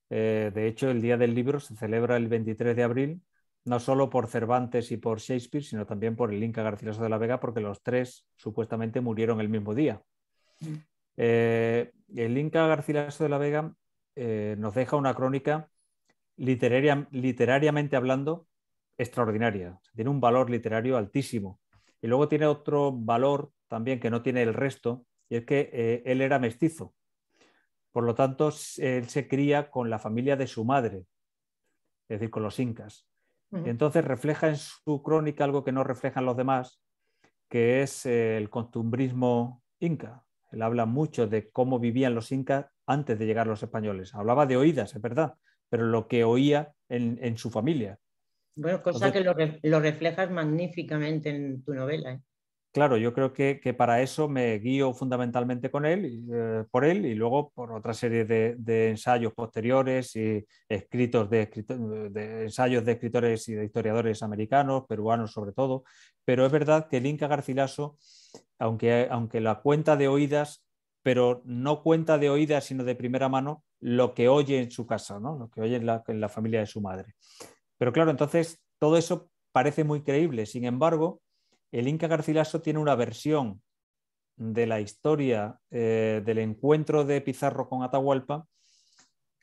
Speaker 7: De hecho, el Día del Libro se celebra el 23 de abril, no solo por Cervantes y por Shakespeare, sino también por el Inca Garcilaso de la Vega, porque los 3 supuestamente murieron el mismo día. El Inca Garcilaso de la Vega nos deja una crónica literariamente hablando extraordinaria. Tiene un valor literario altísimo. Y luego tiene otro valor también que no tiene el resto, y es que él era mestizo. Por lo tanto, él se cría con la familia de su madre, es decir, con los incas. Y entonces refleja en su crónica algo que no reflejan los demás, que es el costumbrismo inca. Él habla mucho de cómo vivían los incas antes de llegar los españoles. Hablaba de oídas, es verdad, pero lo que oía en su familia.
Speaker 11: Bueno, cosa entonces, que lo reflejas magníficamente en tu novela.
Speaker 7: claro, yo creo que para eso me guío fundamentalmente con él, por él, y luego por otra serie de ensayos posteriores y escritos de ensayos de escritores y de historiadores americanos, peruanos sobre todo. Pero es verdad que el Inca Garcilaso, aunque la cuenta de oídas, pero no cuenta de oídas, sino de primera mano, lo que oye en su casa, ¿no? Lo que oye en la familia de su madre. Pero claro, entonces todo eso parece muy creíble. Sin embargo, el Inca Garcilaso tiene una versión de la historia del encuentro de Pizarro con Atahualpa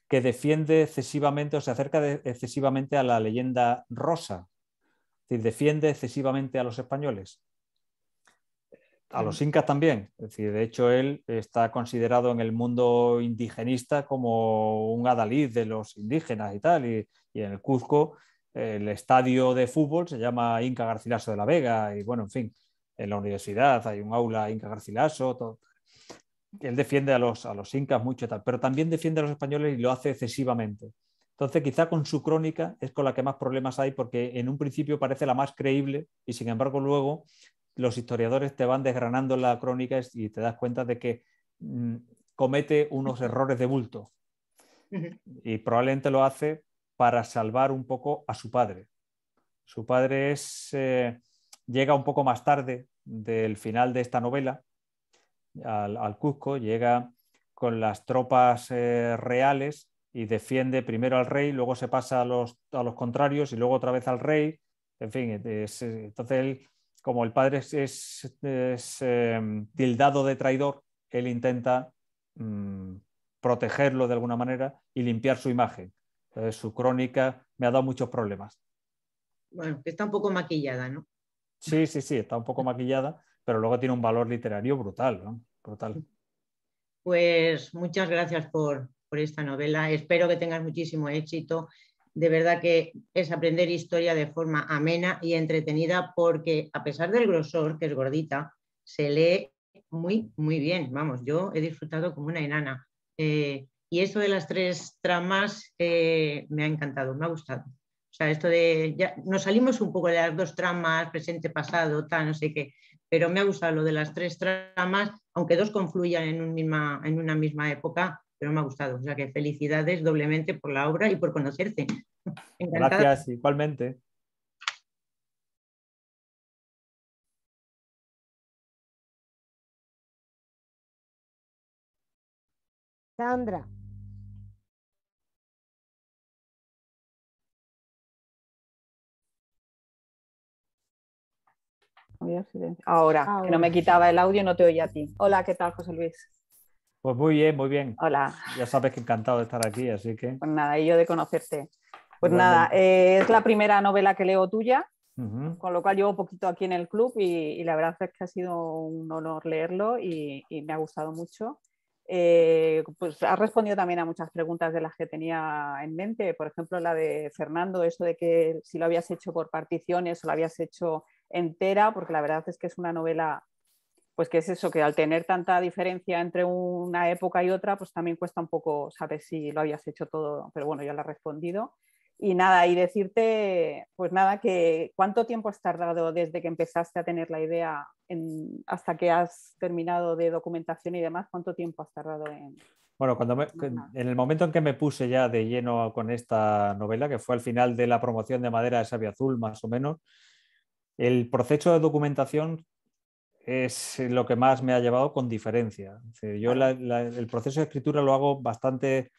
Speaker 7: que defiende excesivamente o se acerca excesivamente a la leyenda rosa, es decir, defiende excesivamente a los españoles. A los incas también, es decir, de hecho él está considerado en el mundo indigenista como un adalid de los indígenas y tal, y en el Cuzco el estadio de fútbol se llama Inca Garcilaso de la Vega, y bueno, en fin, en la universidad hay un aula Inca Garcilaso, todo. Él defiende a los incas mucho, tal, pero también defiende a los españoles y lo hace excesivamente. Entonces quizá con su crónica es con la que más problemas hay, porque en un principio parece la más creíble y sin embargo luego los historiadores te van desgranando la crónica y te das cuenta de que comete unos errores de bulto y probablemente lo hace para salvar un poco a su padre. Su padre llega un poco más tarde del final de esta novela al Cuzco, llega con las tropas reales y defiende primero al rey, luego se pasa a los contrarios y luego otra vez al rey. En fin, entonces él, como el padre es tildado de traidor, él intenta protegerlo de alguna manera y limpiar su imagen. Entonces, su crónica me ha dado muchos problemas.
Speaker 11: Bueno, que está un poco maquillada, ¿no?
Speaker 7: Sí, está un poco maquillada, pero luego tiene un valor literario brutal, ¿no? Brutal.
Speaker 11: Pues muchas gracias por esta novela. Espero que tengas muchísimo éxito. De verdad que es aprender historia de forma amena y entretenida, porque a pesar del grosor, que es gordita, se lee muy, muy bien. Vamos, yo he disfrutado como una enana. Y eso de las 3 tramas me ha encantado, me ha gustado. O sea, esto de, ya nos salimos un poco de las 2 tramas, presente, pasado, tal, no sé qué, pero me ha gustado lo de las 3 tramas, aunque 2 confluyan en una misma época, pero me ha gustado. O sea que felicidades doblemente por la obra y por conocerte. Encantada.
Speaker 7: Gracias, igualmente.
Speaker 1: Sandra.
Speaker 12: Ahora, que no me quitaba el audio, no te oía a ti. Hola, ¿qué tal, José Luis?
Speaker 7: Pues muy bien, muy bien.
Speaker 12: Hola.
Speaker 7: Ya sabes que encantado de estar aquí, así que...
Speaker 12: Pues nada, y yo de conocerte. Pues nada, es la primera novela que leo tuya, con lo cual llevo poquito aquí en el club y la verdad es que ha sido un honor leerlo y me ha gustado mucho. Pues has respondido también a muchas preguntas de las que tenía en mente, por ejemplo la de Fernando, eso de que si lo habías hecho por particiones o lo habías hecho entera, porque la verdad es que es una novela, pues que es eso, que al tener tanta diferencia entre una época y otra, pues también cuesta un poco saber si lo habías hecho todo, pero bueno, ya lo has respondido. Y nada, y decirte, pues nada, que ¿cuánto tiempo has tardado desde que empezaste a tener la idea hasta que has terminado de documentación y demás? ¿Cuánto tiempo has tardado en...?
Speaker 7: Bueno, en el momento en que me puse ya de lleno con esta novela, que fue al final de la promoción de Madera de Sabia Azul, más o menos, el proceso de documentación es lo que más me ha llevado con diferencia. Es decir, yo el proceso de escritura lo hago bastante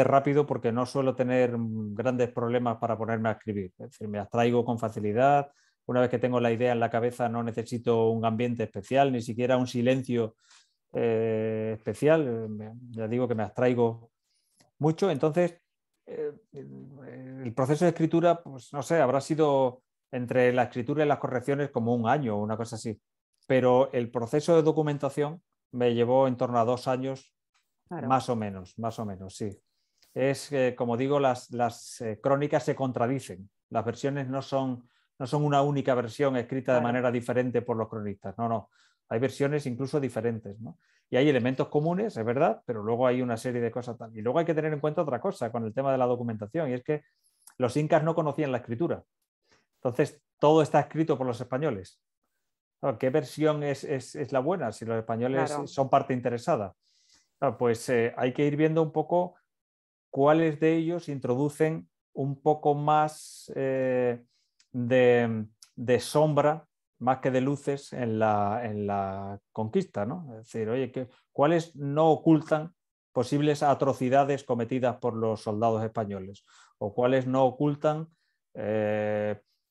Speaker 7: rápido porque no suelo tener grandes problemas para ponerme a escribir. Es decir, me abstraigo con facilidad. Una vez que tengo la idea en la cabeza no necesito un ambiente especial, ni siquiera un silencio especial. Ya digo que me abstraigo mucho. Entonces, el proceso de escritura, pues no sé, habrá sido entre la escritura y las correcciones como un año o una cosa así. Pero el proceso de documentación me llevó en torno a 2 años. Claro. Más o menos, sí. Es como digo, las crónicas se contradicen. Las versiones no son una única versión escrita de manera diferente por los cronistas. No. Hay versiones incluso diferentes, ¿no? Y hay elementos comunes, es verdad, pero luego hay una serie de cosas tal. Y luego hay que tener en cuenta otra cosa con el tema de la documentación, y es que los incas no conocían la escritura. Entonces, todo está escrito por los españoles. ¿qué versión es la buena? Si los españoles son parte interesada. Pues hay que ir viendo un poco cuáles de ellos introducen un poco más de sombra, más que de luces en la conquista, ¿no? Es decir, oye, ¿cuáles no ocultan posibles atrocidades cometidas por los soldados españoles? ¿O cuáles no ocultan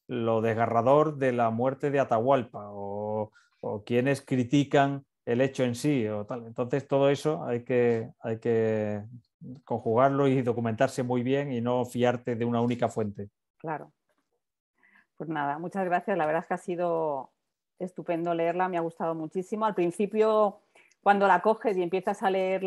Speaker 7: lo desgarrador de la muerte de Atahualpa? ¿O quienes critican el hecho en sí? O tal. Entonces, todo eso hay que conjugarlo y documentarse muy bien y no fiarte de una única fuente.
Speaker 12: Claro. Pues nada, muchas gracias. La verdad es que ha sido estupendo leerla, me ha gustado muchísimo. Al principio, cuando la coges y empiezas a leer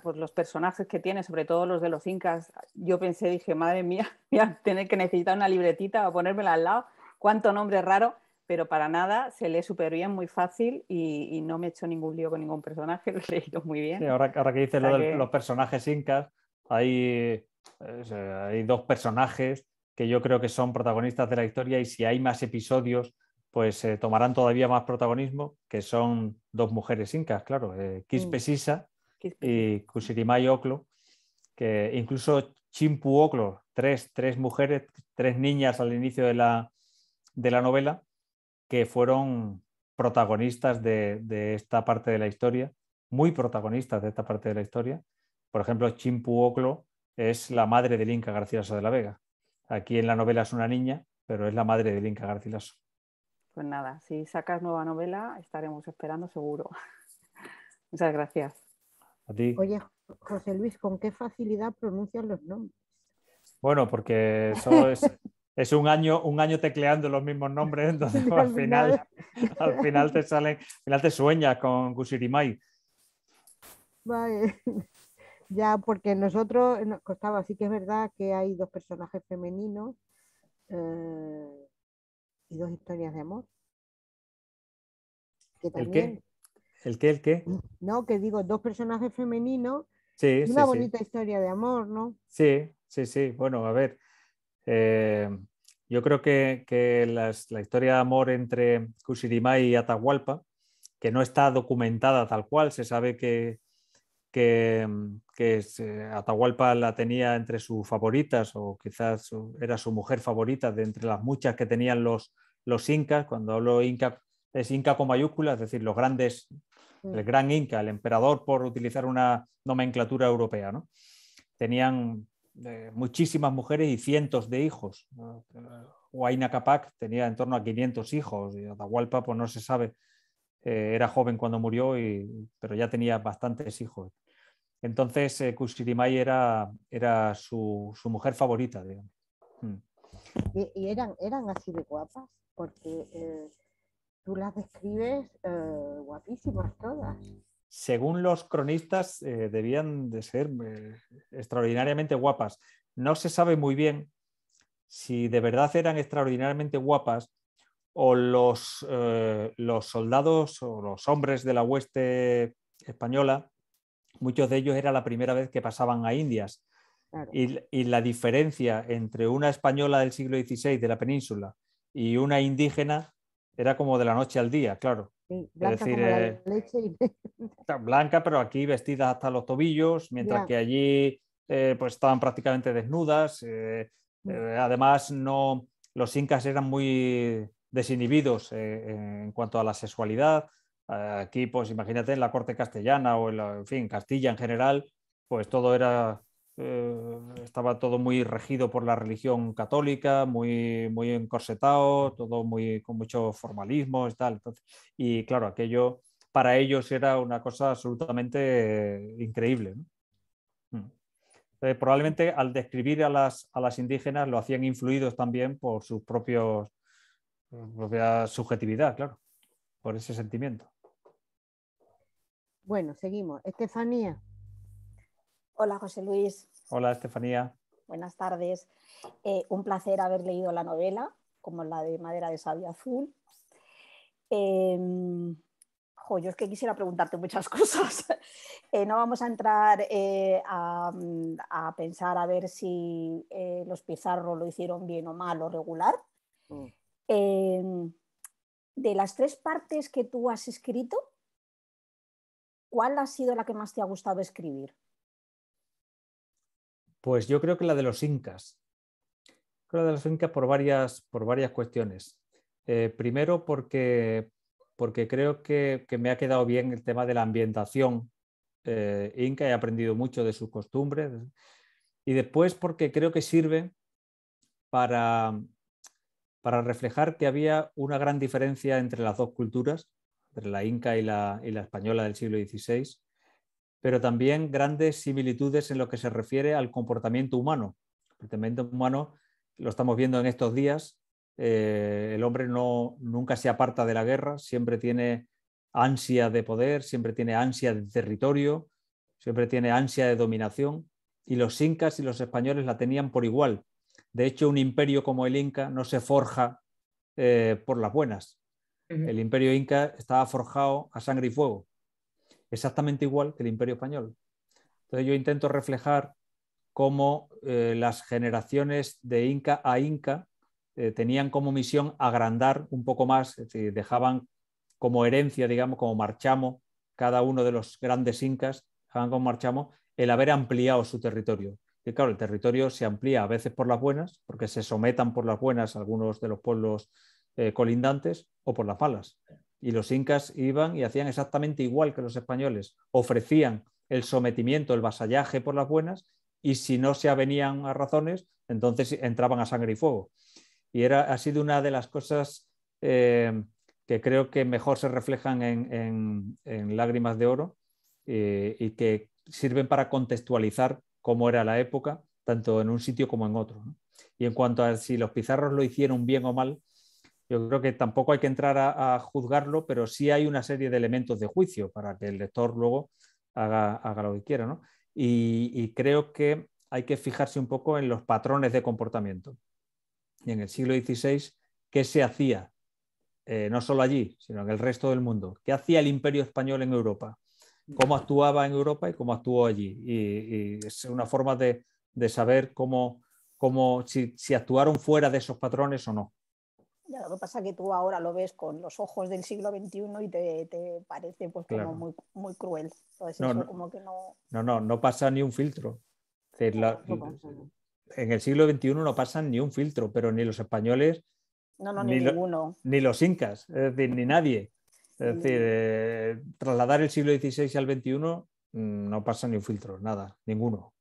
Speaker 12: pues los personajes que tiene, sobre todo los de los incas, yo pensé, dije, madre mía, voy a tener que necesitar una libretita o ponérmela al lado. Cuánto nombre raro, pero para nada, se lee súper bien, muy fácil y no me he hecho ningún lío con ningún personaje, lo he leído muy bien.
Speaker 7: Sí, ahora que dices lo de los personajes incas, hay 2 personajes que yo creo que son protagonistas de la historia y si hay más episodios, pues tomarán todavía más protagonismo, que son 2 mujeres incas, claro, Quispe Sisa y Cusirimay Oclo, que incluso Chimpu Oclo, 3 mujeres, 3 niñas al inicio de la novela, que fueron protagonistas de esta parte de la historia, muy protagonistas de esta parte de la historia. Por ejemplo, Chimpu Oclo es la madre del Inca Garcilaso de la Vega. Aquí en la novela es una niña, pero es la madre del Inca Garcilaso.
Speaker 12: Pues nada, si sacas nueva novela, estaremos esperando seguro. Muchas gracias.
Speaker 7: A ti.
Speaker 1: Oye, José Luis, ¿con qué facilidad pronuncias los nombres?
Speaker 7: Bueno, porque eso es un año tecleando los mismos nombres, entonces al final te salen, al final te sueñas con Cusirimay.
Speaker 1: Vale. Ya, porque nosotros nos costaba, sí que es verdad que hay 2 personajes femeninos y 2 historias de amor. Que también,
Speaker 7: ¿El qué?
Speaker 1: No, que digo, 2 personajes femeninos
Speaker 7: sí,
Speaker 1: y una bonita historia de amor, ¿no?
Speaker 7: Sí. Bueno, a ver, yo creo que la historia de amor entre Cusirimay y Atahualpa, que no está documentada tal cual, se sabe que Atahualpa la tenía entre sus favoritas o quizás era su mujer favorita de entre las muchas que tenían los incas. Cuando hablo inca, es inca con mayúsculas, es decir, los grandes, el gran inca, el emperador, por utilizar una nomenclatura europea, ¿no? Tenían muchísimas mujeres y cientos de hijos. Huayna Capac tenía en torno a 500 hijos y Atahualpa, pues no se sabe, era joven cuando murió, pero ya tenía bastantes hijos. Entonces Cusirimay era su mujer favorita, digamos.
Speaker 1: Y eran así de guapas, porque tú las describes guapísimas todas.
Speaker 7: Según los cronistas, debían de ser extraordinariamente guapas. No se sabe muy bien si de verdad eran extraordinariamente guapas o los soldados o los hombres de la hueste española, muchos de ellos era la primera vez que pasaban a Indias. Claro. Y la diferencia entre una española del siglo XVI de la península y una indígena era como de la noche al día, claro.
Speaker 1: Sí, blanca, es decir, como la leche y...
Speaker 7: blanca, pero aquí vestidas hasta los tobillos, mientras que allí pues estaban prácticamente desnudas. Además, los incas eran muy desinhibidos en cuanto a la sexualidad. Aquí, pues imagínate, en la corte castellana o en fin, Castilla en general, pues todo estaba todo muy regido por la religión católica, muy encorsetado, todo con mucho formalismo y tal. Entonces, y claro, aquello para ellos era una cosa absolutamente increíble, ¿no? Probablemente al describir a las indígenas lo hacían influidos también por su propia subjetividad, claro, por ese sentimiento.
Speaker 1: Bueno, seguimos. Estefanía.
Speaker 13: Hola, José Luis.
Speaker 7: Hola, Estefanía.
Speaker 13: Buenas tardes. Un placer haber leído la novela, como la de Madera de Sabio Azul. Yo es que quisiera preguntarte muchas cosas. No vamos a entrar a pensar a ver si los Pizarro lo hicieron bien o mal o regular. de las 3 partes que tú has escrito, ¿cuál ha sido la que más te ha gustado escribir?
Speaker 7: Pues yo creo que la de los incas. Creo de los incas por varias cuestiones. Primero porque creo que me ha quedado bien el tema de la ambientación inca, he aprendido mucho de sus costumbres. Y después porque creo que sirve para reflejar que había una gran diferencia entre las dos culturas, entre la inca y la española del siglo XVI, pero también grandes similitudes en lo que se refiere al comportamiento humano. El comportamiento humano lo estamos viendo en estos días. El hombre nunca se aparta de la guerra, siempre tiene ansia de poder, siempre tiene ansia de territorio, siempre tiene ansia de dominación, y los incas y los españoles la tenían por igual. De hecho, un imperio como el Inca no se forja por las buenas. El imperio inca estaba forjado a sangre y fuego, exactamente igual que el imperio español. Entonces yo intento reflejar cómo las generaciones de inca a inca tenían como misión agrandar un poco más, es decir, dejaban como herencia, digamos, como marchamo, cada uno de los grandes incas, dejaban como marchamo el haber ampliado su territorio. Y claro, el territorio se amplía a veces por las buenas, porque se sometan por las buenas algunos de los pueblos colindantes, o por las malas. Y los incas iban y hacían exactamente igual que los españoles, ofrecían el sometimiento, el vasallaje por las buenas, y si no se avenían a razones, entonces entraban a sangre y fuego. Y ha sido una de las cosas que creo que mejor se reflejan en Lágrimas de Oro y que sirven para contextualizar cómo era la época, tanto en un sitio como en otro, ¿no? Y en cuanto a si los pizarros lo hicieron bien o mal, yo creo que tampoco hay que entrar a juzgarlo, pero sí hay una serie de elementos de juicio para que el lector luego haga lo que quiera, ¿no? Y creo que hay que fijarse un poco en los patrones de comportamiento. Y en el siglo XVI, ¿qué se hacía? No solo allí, sino en el resto del mundo. ¿Qué hacía el Imperio Español en Europa? ¿Cómo actuaba en Europa y cómo actuó allí? Y es una forma de saber si actuaron fuera de esos patrones o no.
Speaker 13: Ya, lo que pasa es que tú ahora lo ves con los ojos del siglo XXI y te parece pues, como
Speaker 7: claro,
Speaker 13: muy, muy cruel. Entonces,
Speaker 7: no,
Speaker 13: eso
Speaker 7: no,
Speaker 13: como que no...
Speaker 7: No pasa ni un filtro. Es decir, en el siglo XXI no pasan ni un filtro, pero ni los españoles,
Speaker 13: ni ninguno.
Speaker 7: ni los incas, es decir, ni nadie. Es decir, trasladar el siglo XVI al XXI no pasa ni un filtro, nada, ninguno.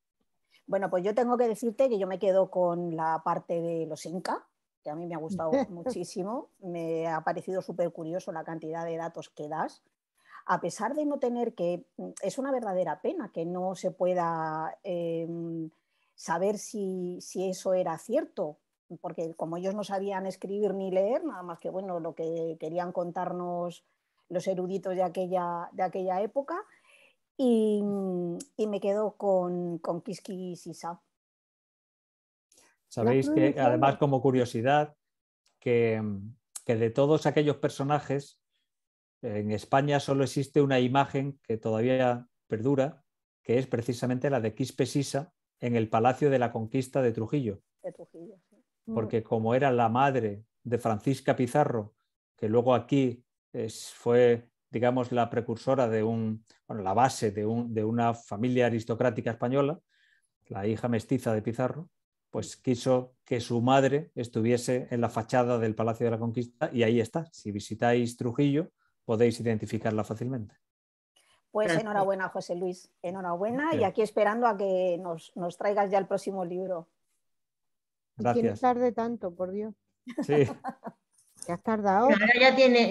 Speaker 13: Bueno, pues yo tengo que decirte que yo me quedo con la parte de los incas, que a mí me ha gustado muchísimo. Me ha parecido súper curioso la cantidad de datos que das, a pesar de no tener que... Es una verdadera pena que no se pueda saber si eso era cierto, porque como ellos no sabían escribir ni leer, nada más que bueno, lo que querían contarnos los eruditos de aquella época, y me quedo con Quisquis-Isá.
Speaker 7: Sabéis que, además, como curiosidad, que de todos aquellos personajes, en España solo existe una imagen que todavía perdura, que es precisamente la de Quispe-Sisa en el Palacio de la Conquista de Trujillo.
Speaker 13: Sí.
Speaker 7: Porque como era la madre de Francisca Pizarro, que luego aquí fue, digamos, la precursora la base de una familia aristocrática española, la hija mestiza de Pizarro, pues quiso que su madre estuviese en la fachada del Palacio de la Conquista, y ahí está. Si visitáis Trujillo, podéis identificarla fácilmente.
Speaker 13: Pues enhorabuena, José Luis, enhorabuena. Bien. Y aquí esperando a que nos traigas ya el próximo libro.
Speaker 1: Gracias. Y que no tarde tanto, por Dios.
Speaker 7: Sí.
Speaker 1: ¿Ya has tardado?
Speaker 11: Bueno, ahora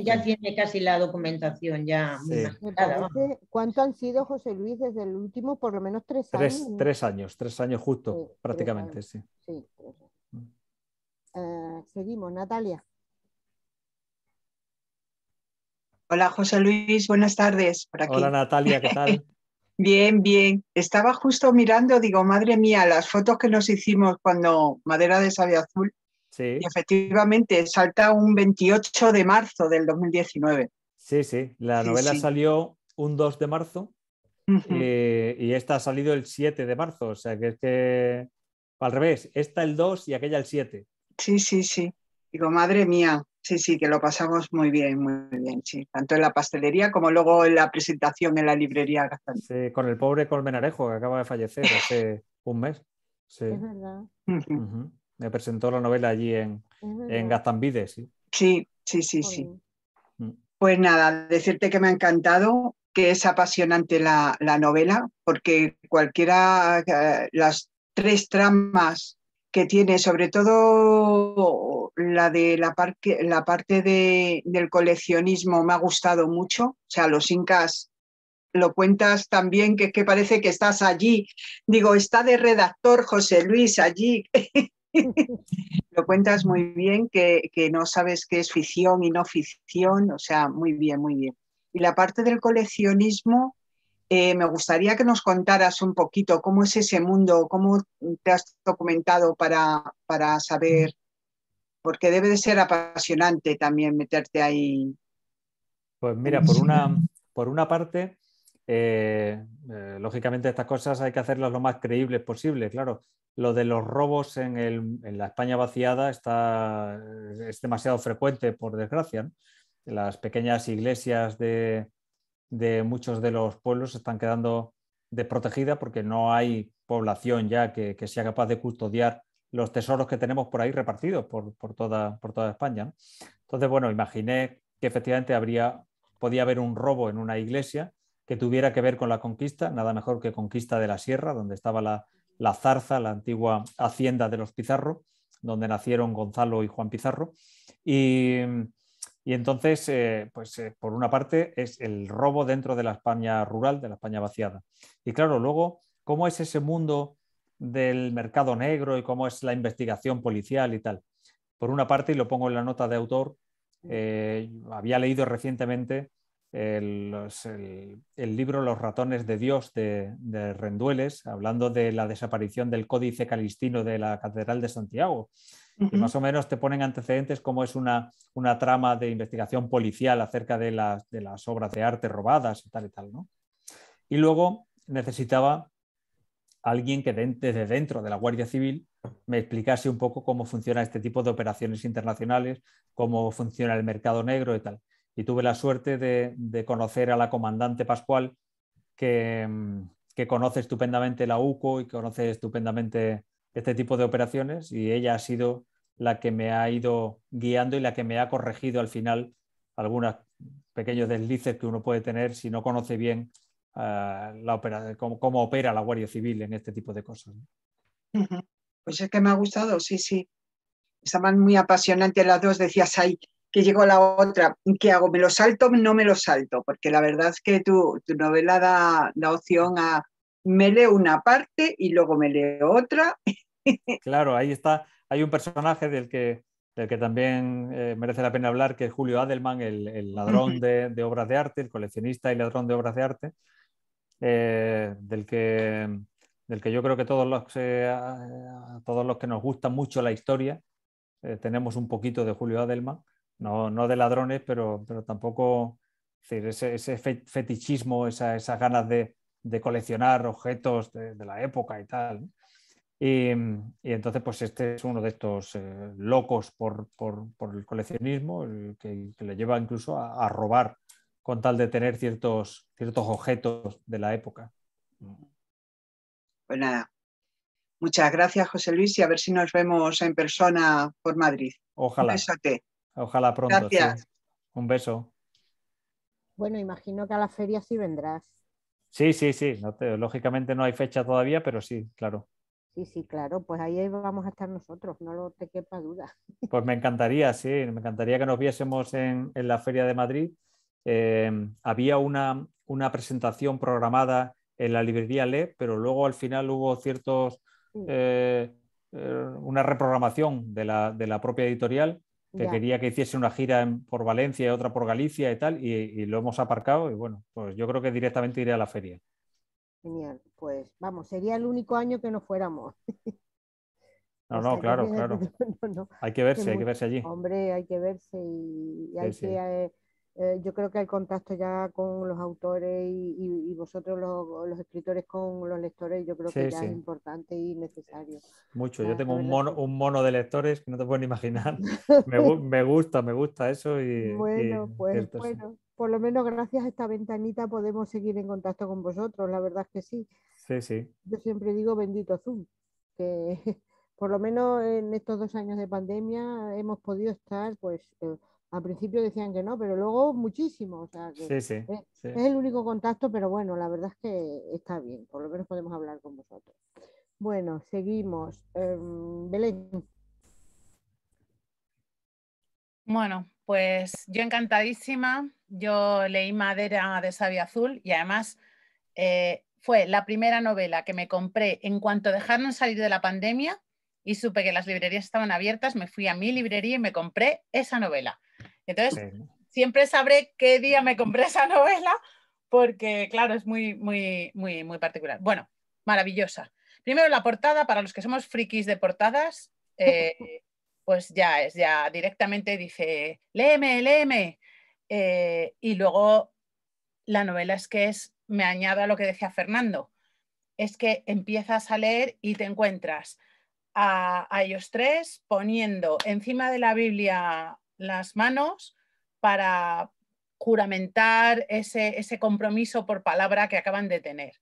Speaker 11: ya tiene casi la documentación ya.
Speaker 7: Sí.
Speaker 1: Me parece, ¿cuánto han sido, José Luis, desde el último? Por lo menos 3 años.
Speaker 7: 3 años justo, sí, prácticamente, 3 años.
Speaker 1: Sí. Seguimos, Natalia.
Speaker 3: Hola, José Luis, buenas tardes. Por aquí.
Speaker 7: Hola, Natalia, ¿qué tal?
Speaker 3: Bien, bien. Estaba justo mirando, digo, madre mía, las fotos que nos hicimos cuando Madera de Sabia Azul.
Speaker 7: Sí.
Speaker 3: Y efectivamente salta un 28 de marzo del 2019.
Speaker 7: Sí. La novela salió un 2 de marzo y esta ha salido el 7 de marzo. O sea que es que al revés, esta el 2 y aquella el 7.
Speaker 3: Sí. Digo, madre mía, Sí, sí, que lo pasamos muy bien, sí. Tanto en la pastelería como luego en la presentación en la librería Gaztambide.
Speaker 7: Sí, con el pobre Colmenarejo, que acaba de fallecer hace un mes. Sí.
Speaker 1: Es verdad.
Speaker 7: Me presentó la novela allí en Gaztambide, sí.
Speaker 3: Sí. Pues nada, decirte que me ha encantado, que es apasionante la novela, porque cualquiera, las 3 tramas que tiene, sobre todo la de la parte del coleccionismo me ha gustado mucho. O sea, los incas lo cuentas tan bien que parece que estás allí. Digo, está de redactor José Luis allí. Lo cuentas muy bien, que no sabes qué es ficción y no ficción. O sea, muy bien, muy bien. Y la parte del coleccionismo, me gustaría que nos contaras un poquito cómo es ese mundo, cómo te has documentado para saber, porque debe de ser apasionante también meterte ahí.
Speaker 7: Pues mira, por una parte, lógicamente estas cosas hay que hacerlas lo más creíbles posible. Claro, lo de los robos en la España vaciada es demasiado frecuente, por desgracia, ¿no? Las pequeñas iglesias de muchos de los pueblos están quedando desprotegidas porque no hay población ya que sea capaz de custodiar los tesoros que tenemos por ahí repartidos por toda España, ¿no? Entonces, bueno, imaginé que efectivamente podía haber un robo en una iglesia que tuviera que ver con la conquista, nada mejor que Conquista de la Sierra, donde estaba la Zarza, la antigua hacienda de los Pizarro, donde nacieron Gonzalo y Juan Pizarro. Y entonces, por una parte, es el robo dentro de la España rural, de la España vaciada. Y claro, luego, ¿cómo es ese mundo del mercado negro y cómo es la investigación policial y tal? Por una parte, y lo pongo en la nota de autor, había leído recientemente el libro Los ratones de Dios de Rendueles, hablando de la desaparición del Códice Calistino de la Catedral de Santiago. Y más o menos te ponen antecedentes como es una trama de investigación policial acerca de las obras de arte robadas y tal, ¿no? Y luego necesitaba alguien que desde dentro de la Guardia Civil me explicase un poco cómo funciona este tipo de operaciones internacionales, cómo funciona el mercado negro y tal. Y tuve la suerte de conocer a la comandante Pascual, que conoce estupendamente la UCO y conoce estupendamente este tipo de operaciones, y ella ha sido la que me ha ido guiando y la que me ha corregido al final algunos pequeños deslices que uno puede tener si no conoce bien cómo opera la Guardia Civil en este tipo de cosas.
Speaker 3: Pues es que me ha gustado, sí. Estaban muy apasionantes las dos. Decías ahí que llegó la otra, ¿qué hago? ¿Me lo salto? No me lo salto, porque la verdad es que tu novela da opción a me leo una parte y luego me leo otra.
Speaker 7: Claro, ahí está. Hay un personaje del que también merece la pena hablar, que es Julio Adelman, el ladrón de obras de arte, el coleccionista y ladrón de obras de arte, del que yo creo que todos los que nos gusta mucho la historia tenemos un poquito de Julio Adelman, no de ladrones, pero tampoco, es decir, ese fetichismo, esas ganas de coleccionar objetos de la época y tal, ¿no? Y entonces, pues este es uno de estos locos por el coleccionismo, que le lleva incluso a robar con tal de tener ciertos objetos de la época.
Speaker 3: Pues nada, muchas gracias, José Luis, y a ver si nos vemos en persona por Madrid.
Speaker 7: Ojalá.
Speaker 3: Un besote.
Speaker 7: Ojalá pronto.
Speaker 3: Gracias.
Speaker 7: Sí. Un beso.
Speaker 1: Bueno, imagino que a la feria sí vendrás.
Speaker 7: Sí. Lógicamente no hay fecha todavía, pero sí, claro.
Speaker 1: Sí, claro, pues ahí vamos a estar nosotros, no te quepa duda.
Speaker 7: Pues me encantaría, sí, me encantaría que nos viésemos en la Feria de Madrid. Había una presentación programada en la librería Le, pero luego al final hubo una reprogramación de la propia editorial, que quería que hiciese una gira por Valencia y otra por Galicia y tal, y lo hemos aparcado, y bueno, pues yo creo que directamente iré a la feria.
Speaker 1: Genial, pues vamos, sería el único año que no fuéramos.
Speaker 7: No, claro.
Speaker 1: No.
Speaker 7: Hay que verse allí.
Speaker 1: Hombre, hay que verse y hay que yo creo que el contacto ya con los autores y vosotros los escritores con los lectores, yo creo que ya es importante y necesario.
Speaker 7: Mucho. Yo tengo un mono de lectores que no te pueden imaginar. Me gusta eso.
Speaker 1: Bueno, pues bueno, por lo menos gracias a esta ventanita podemos seguir en contacto con vosotros, la verdad es que sí.
Speaker 7: Sí.
Speaker 1: Yo siempre digo bendito Zoom, que por lo menos en estos 2 años de pandemia hemos podido estar, pues al principio decían que no, pero luego muchísimo. O sea, que es el único contacto, pero bueno, la verdad es que está bien, por lo menos podemos hablar con vosotros. Bueno, seguimos. Belén.
Speaker 4: Bueno, pues yo encantadísima. Yo leí Madera de Savia Azul y además fue la primera novela que me compré en cuanto dejaron salir de la pandemia y supe que las librerías estaban abiertas, me fui a mi librería y me compré esa novela. Entonces, siempre sabré qué día me compré esa novela porque, claro, es muy particular. Bueno, maravillosa. Primero la portada, para los que somos frikis de portadas, pues ya directamente dice, léeme. Y luego la novela me añado a lo que decía Fernando, es que empiezas a leer y te encuentras a ellos tres poniendo encima de la Biblia las manos para juramentar ese compromiso por palabra que acaban de tener.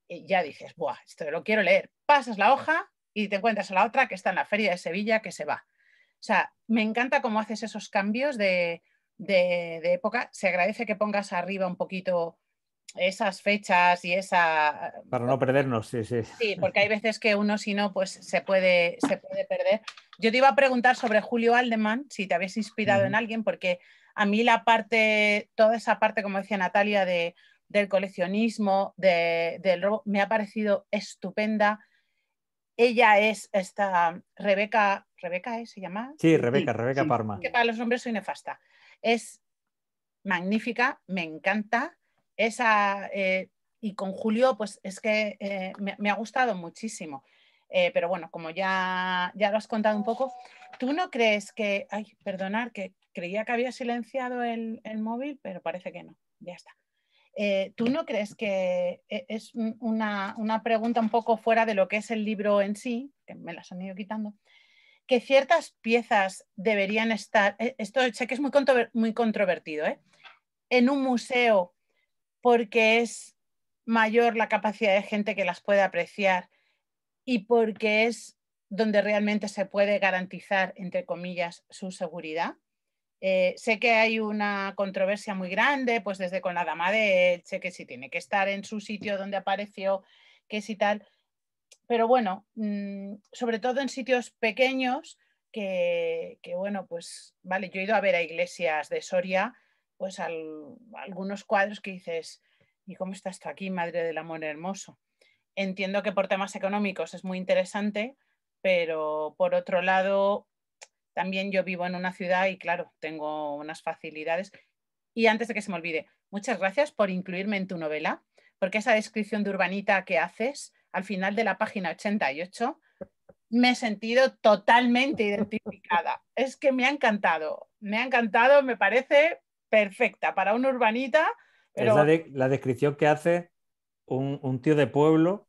Speaker 4: Y ya dices, ¡buah! Esto lo quiero leer. Pasas la hoja y te encuentras a la otra que está en la Feria de Sevilla, que se va. O sea, me encanta cómo haces esos cambios de época. Se agradece que pongas arriba un poquito esas fechas y esa...
Speaker 7: Para no perdernos, sí.
Speaker 4: Sí, porque hay veces que uno, si no, pues se puede perder. Yo te iba a preguntar sobre Julio Aldeman, si te habías inspirado en alguien, porque a mí toda esa parte, como decía Natalia, del coleccionismo, del robo, me ha parecido estupenda. Ella es esta Rebeca, ¿se llama?
Speaker 7: Sí, Rebeca Parma.
Speaker 4: Que para los hombres soy nefasta. Es magnífica, me encanta. Y con Julio, pues es que me ha gustado muchísimo. Pero bueno, como ya lo has contado un poco, ¿tú no crees que... Ay, perdonar, que creía que había silenciado el móvil, pero parece que no, ya está. ¿Tú no crees que es una pregunta un poco fuera de lo que es el libro en sí, que me las han ido quitando, que ciertas piezas deberían estar, esto sé que es muy controvertido, en un museo porque es mayor la capacidad de gente que las puede apreciar y porque es donde realmente se puede garantizar, entre comillas, su seguridad? Sé que hay una controversia muy grande, pues desde con la Dama de Elche, que si tiene que estar en su sitio donde apareció, que si tal, pero bueno, sobre todo en sitios pequeños que bueno, pues vale, yo he ido a ver a iglesias de Soria, pues algunos cuadros que dices, ¿y cómo está esto aquí, Madre del Amor Hermoso? Entiendo que por temas económicos es muy interesante, pero por otro lado, también yo vivo en una ciudad y claro, tengo unas facilidades. Y antes de que se me olvide, muchas gracias por incluirme en tu novela, porque esa descripción de urbanita que haces al final de la página 88 me he sentido totalmente identificada. Es que me ha encantado, me parece perfecta para una urbanita. Pero...
Speaker 7: Es la descripción que hace un tío de pueblo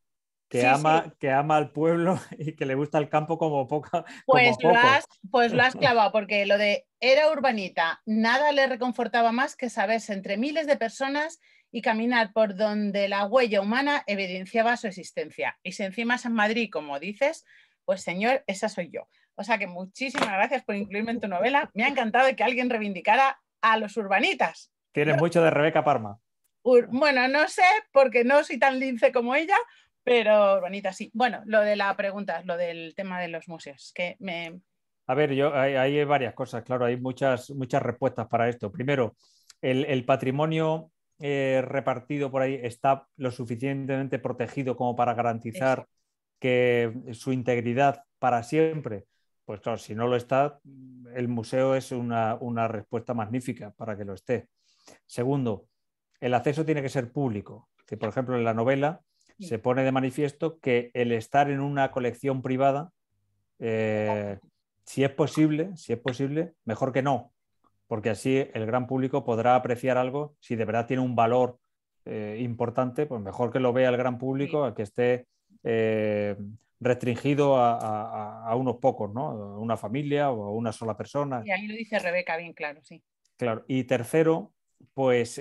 Speaker 7: que ama al pueblo y que le gusta el campo como poco.
Speaker 4: Pues lo has clavado, porque lo de era urbanita, nada le reconfortaba más que saberse entre miles de personas y caminar por donde la huella humana evidenciaba su existencia. Y si encima es en Madrid, como dices, pues señor, esa soy yo. O sea que muchísimas gracias por incluirme en tu novela. Me ha encantado que alguien reivindicara a los urbanitas.
Speaker 7: Tienes mucho de Rebeca Parma.
Speaker 4: Bueno, no sé, porque no soy tan lince como ella, pero urbanita sí. Bueno, lo de la pregunta, lo del tema de los museos, que me...
Speaker 7: A ver, hay varias cosas, claro, hay muchas respuestas para esto. Primero, el patrimonio repartido por ahí está lo suficientemente protegido como para garantizar que su integridad para siempre. Pues claro, si no lo está, el museo es una respuesta magnífica para que lo esté. Segundo, el acceso tiene que ser público. Que, por ejemplo, en la novela se pone de manifiesto que el estar en una colección privada, si es posible, mejor que no. porque así el gran público podrá apreciar algo. Si de verdad tiene un valor importante, pues mejor que lo vea el gran público a que esté restringido a unos pocos, ¿no? A una familia o a una sola persona.
Speaker 4: Y ahí lo dice Rebeca bien claro, sí.
Speaker 7: Claro. Y tercero, pues,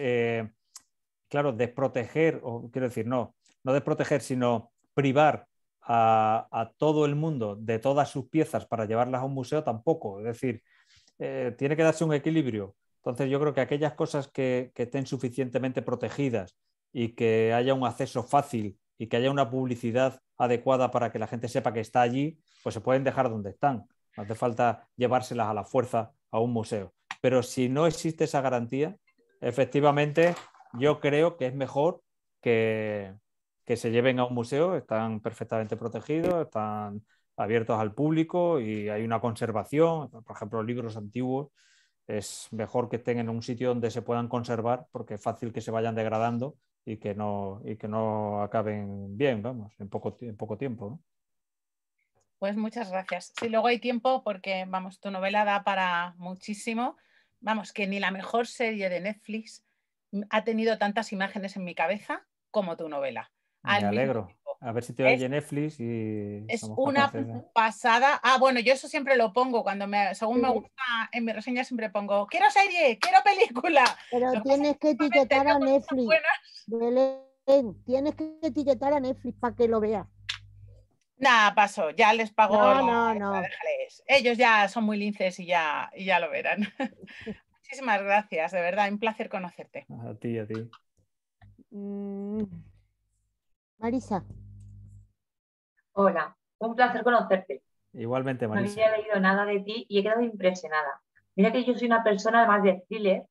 Speaker 7: claro, desproteger, o quiero decir, no desproteger, sino privar a todo el mundo de todas sus piezas para llevarlas a un museo tampoco. Es decir, tiene que darse un equilibrio. Entonces yo creo que aquellas cosas que estén suficientemente protegidas y que haya un acceso fácil y que haya una publicidad adecuada para que la gente sepa que está allí, pues se pueden dejar donde están. No hace falta llevárselas a la fuerza a un museo. Pero si no existe esa garantía, efectivamente yo creo que es mejor que se lleven a un museo. Están perfectamente protegidos, están abiertos al público y hay una conservación. Por ejemplo, los libros antiguos es mejor que estén en un sitio donde se puedan conservar, porque es fácil que se vayan degradando y que no acaben bien, vamos, en poco tiempo, ¿no?
Speaker 4: Pues muchas gracias. Sí, luego hay tiempo porque, vamos, tu novela da para muchísimo. Vamos, que ni la mejor serie de Netflix ha tenido tantas imágenes en mi cabeza como tu novela.
Speaker 7: Me alegro. A ver si te oye Netflix y
Speaker 4: es una pasada. Ah, bueno, yo eso siempre lo pongo cuando según me gusta, en mi reseña siempre pongo quiero serie, quiero película.
Speaker 1: Pero tienes que etiquetar a Netflix. Belén, tienes que etiquetar a Netflix para que lo vea.
Speaker 4: Nada, paso, ya les pago.
Speaker 1: No.
Speaker 4: Déjales. Ellos ya son muy linces y ya lo verán. Muchísimas gracias, de verdad, un placer conocerte.
Speaker 7: A ti.
Speaker 1: Marisa.
Speaker 14: Hola, un placer conocerte.
Speaker 7: Igualmente, Marisa.
Speaker 14: No había leído nada de ti y he quedado impresionada. Mira que yo soy una persona además de thriller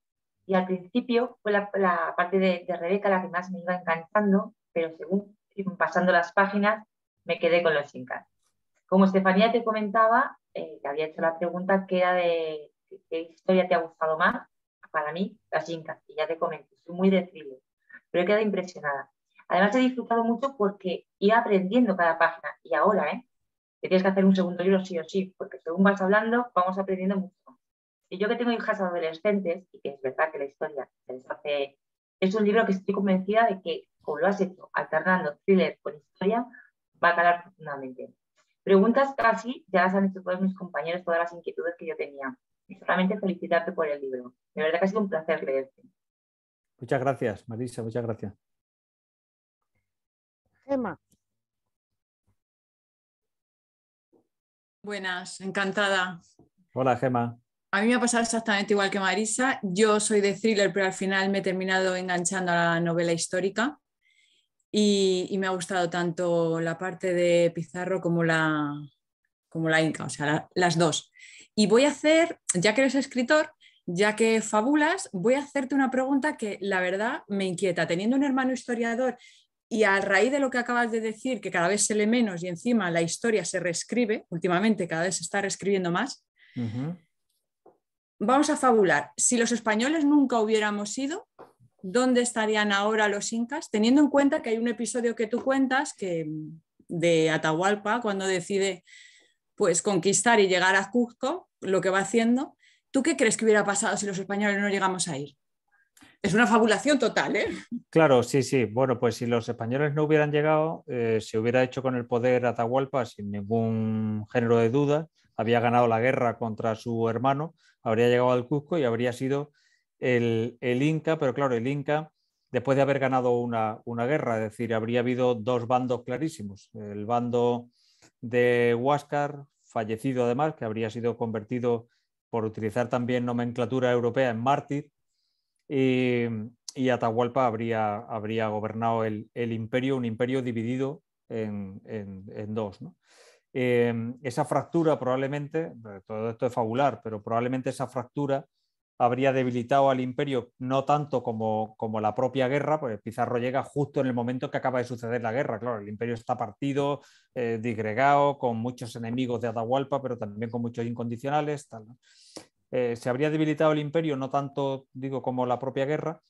Speaker 14: y al principio fue la parte de Rebeca la que más me iba enganchando, pero según pasando las páginas me quedé con los incas. Como Estefanía te comentaba, te había hecho la pregunta que era de qué historia te ha gustado más. Para mí, las incas, y ya te comenté, soy muy de thriller, pero he quedado impresionada. Además he disfrutado mucho porque iba aprendiendo cada página y ahora, que tienes que hacer un segundo libro sí o sí, porque según vas hablando vamos aprendiendo mucho. Y yo que tengo hijas adolescentes, y que es verdad que la historia se les hace, es un libro que estoy convencida de que, como lo has hecho, alternando thriller con historia, va a calar profundamente. Preguntas casi ya las han hecho todos mis compañeros, todas las inquietudes que yo tenía. Y solamente felicitarte por el libro. De verdad que ha sido un placer leerte.
Speaker 7: Muchas gracias, Marisa, muchas gracias.
Speaker 1: Gemma.
Speaker 6: Buenas, encantada.
Speaker 7: Hola, Gemma.
Speaker 6: A mí me ha pasado exactamente igual que Marisa. Yo soy de thriller, pero al final me he terminado enganchando a la novela histórica y me ha gustado tanto la parte de Pizarro como la Inca, o sea, las dos. Y voy a hacer, ya que eres escritor, ya que fabulas, voy a hacerte una pregunta que la verdad me inquieta. Teniendo un hermano historiador y a raíz de lo que acabas de decir, que cada vez se lee menos y encima la historia se reescribe, últimamente cada vez se está reescribiendo más, vamos a fabular. Si los españoles nunca hubiéramos ido, ¿dónde estarían ahora los incas? Teniendo en cuenta que hay un episodio que tú cuentas de Atahualpa, cuando decide pues, conquistar y llegar a Cuzco, lo que va haciendo. ¿Tú qué crees que hubiera pasado si los españoles no llegamos a ir? Es una fabulación total, ¿eh?
Speaker 7: Claro, sí. Bueno, pues si los españoles no hubieran llegado, se hubiera hecho con el poder Atahualpa sin ningún género de duda. Había ganado la guerra contra su hermano, habría llegado al Cuzco y habría sido el Inca, pero claro, el Inca, después de haber ganado una guerra, es decir, habría habido dos bandos clarísimos. El bando de Huáscar, fallecido además, que habría sido convertido, por utilizar también nomenclatura europea, en mártir, y Atahualpa habría gobernado el imperio, un imperio dividido en dos, ¿no? Esa fractura probablemente, todo esto es fabular, pero probablemente esa fractura habría debilitado al imperio no tanto como la propia guerra, porque Pizarro llega justo en el momento que acaba de suceder la guerra. Claro, el imperio está partido, disgregado, con muchos enemigos de Atahualpa, pero también con muchos incondicionales, tal, ¿no? Se habría debilitado el imperio no tanto, digo, como la propia guerra,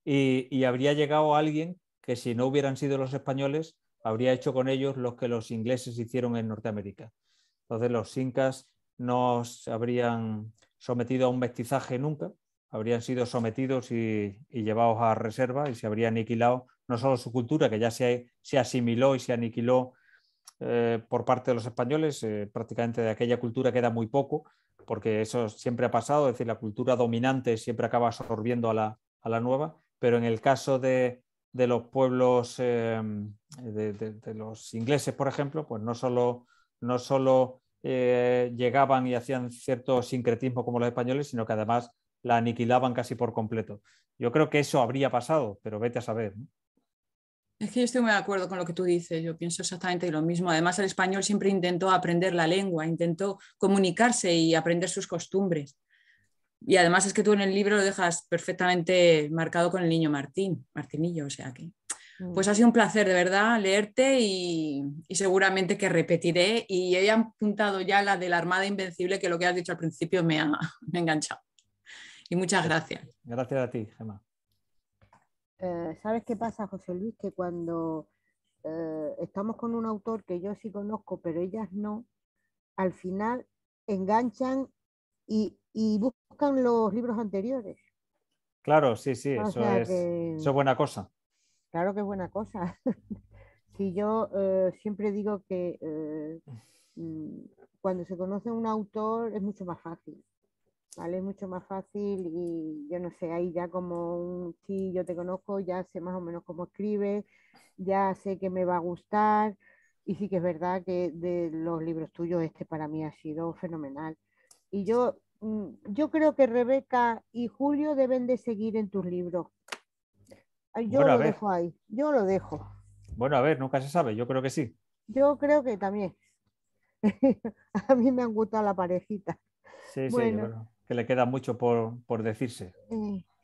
Speaker 7: y habría llegado alguien que, si no hubieran sido los españoles, habría hecho con ellos lo que los ingleses hicieron en Norteamérica. Entonces los incas no se habrían sometido a un mestizaje nunca, habrían sido sometidos y llevados a reserva y se habría aniquilado no solo su cultura, que ya se asimiló y se aniquiló por parte de los españoles, prácticamente de aquella cultura queda muy poco, porque eso siempre ha pasado, es decir, la cultura dominante siempre acaba absorbiendo a la nueva, pero en el caso de los pueblos, de los ingleses, por ejemplo, pues no solo llegaban y hacían cierto sincretismo como los españoles, sino que además la aniquilaban casi por completo. Yo creo que eso habría pasado, pero vete a saber, ¿no?
Speaker 6: Es que yo estoy muy de acuerdo con lo que tú dices, yo pienso exactamente lo mismo. Además, el español siempre intentó aprender la lengua, intentó comunicarse y aprender sus costumbres. Y además es que tú en el libro lo dejas perfectamente marcado con el niño Martinillo, o sea que... Pues ha sido un placer de verdad leerte y seguramente que repetiré, y he apuntado ya la de la Armada Invencible, que lo que has dicho al principio me ha enganchado. Y muchas gracias.
Speaker 7: Gracias a ti, Gemma.
Speaker 1: ¿Sabes qué pasa, José Luis? Que cuando estamos con un autor que yo sí conozco, pero ellas no, al final enganchan y buscan los libros anteriores.
Speaker 7: Claro, sí,
Speaker 1: O
Speaker 7: eso
Speaker 1: sea
Speaker 7: es buena cosa.
Speaker 1: Claro que es buena cosa. Si yo siempre digo que cuando se conoce un autor es mucho más fácil. ¿Vale? Es mucho más fácil y yo no sé, ahí ya como sí, yo te conozco, ya sé más o menos cómo escribes, ya sé que me va a gustar y sí que es verdad que de los libros tuyos este para mí ha sido fenomenal. Y yo creo que Rebeca y Julio deben de seguir en tus libros. Yo lo dejo ahí, yo lo dejo.
Speaker 7: Bueno, a ver, nunca se sabe, yo creo que sí.
Speaker 1: Yo creo que también. A mí me han gustado la parejita.
Speaker 7: Sí,
Speaker 1: bueno,
Speaker 7: yo creo que le queda mucho por decirse.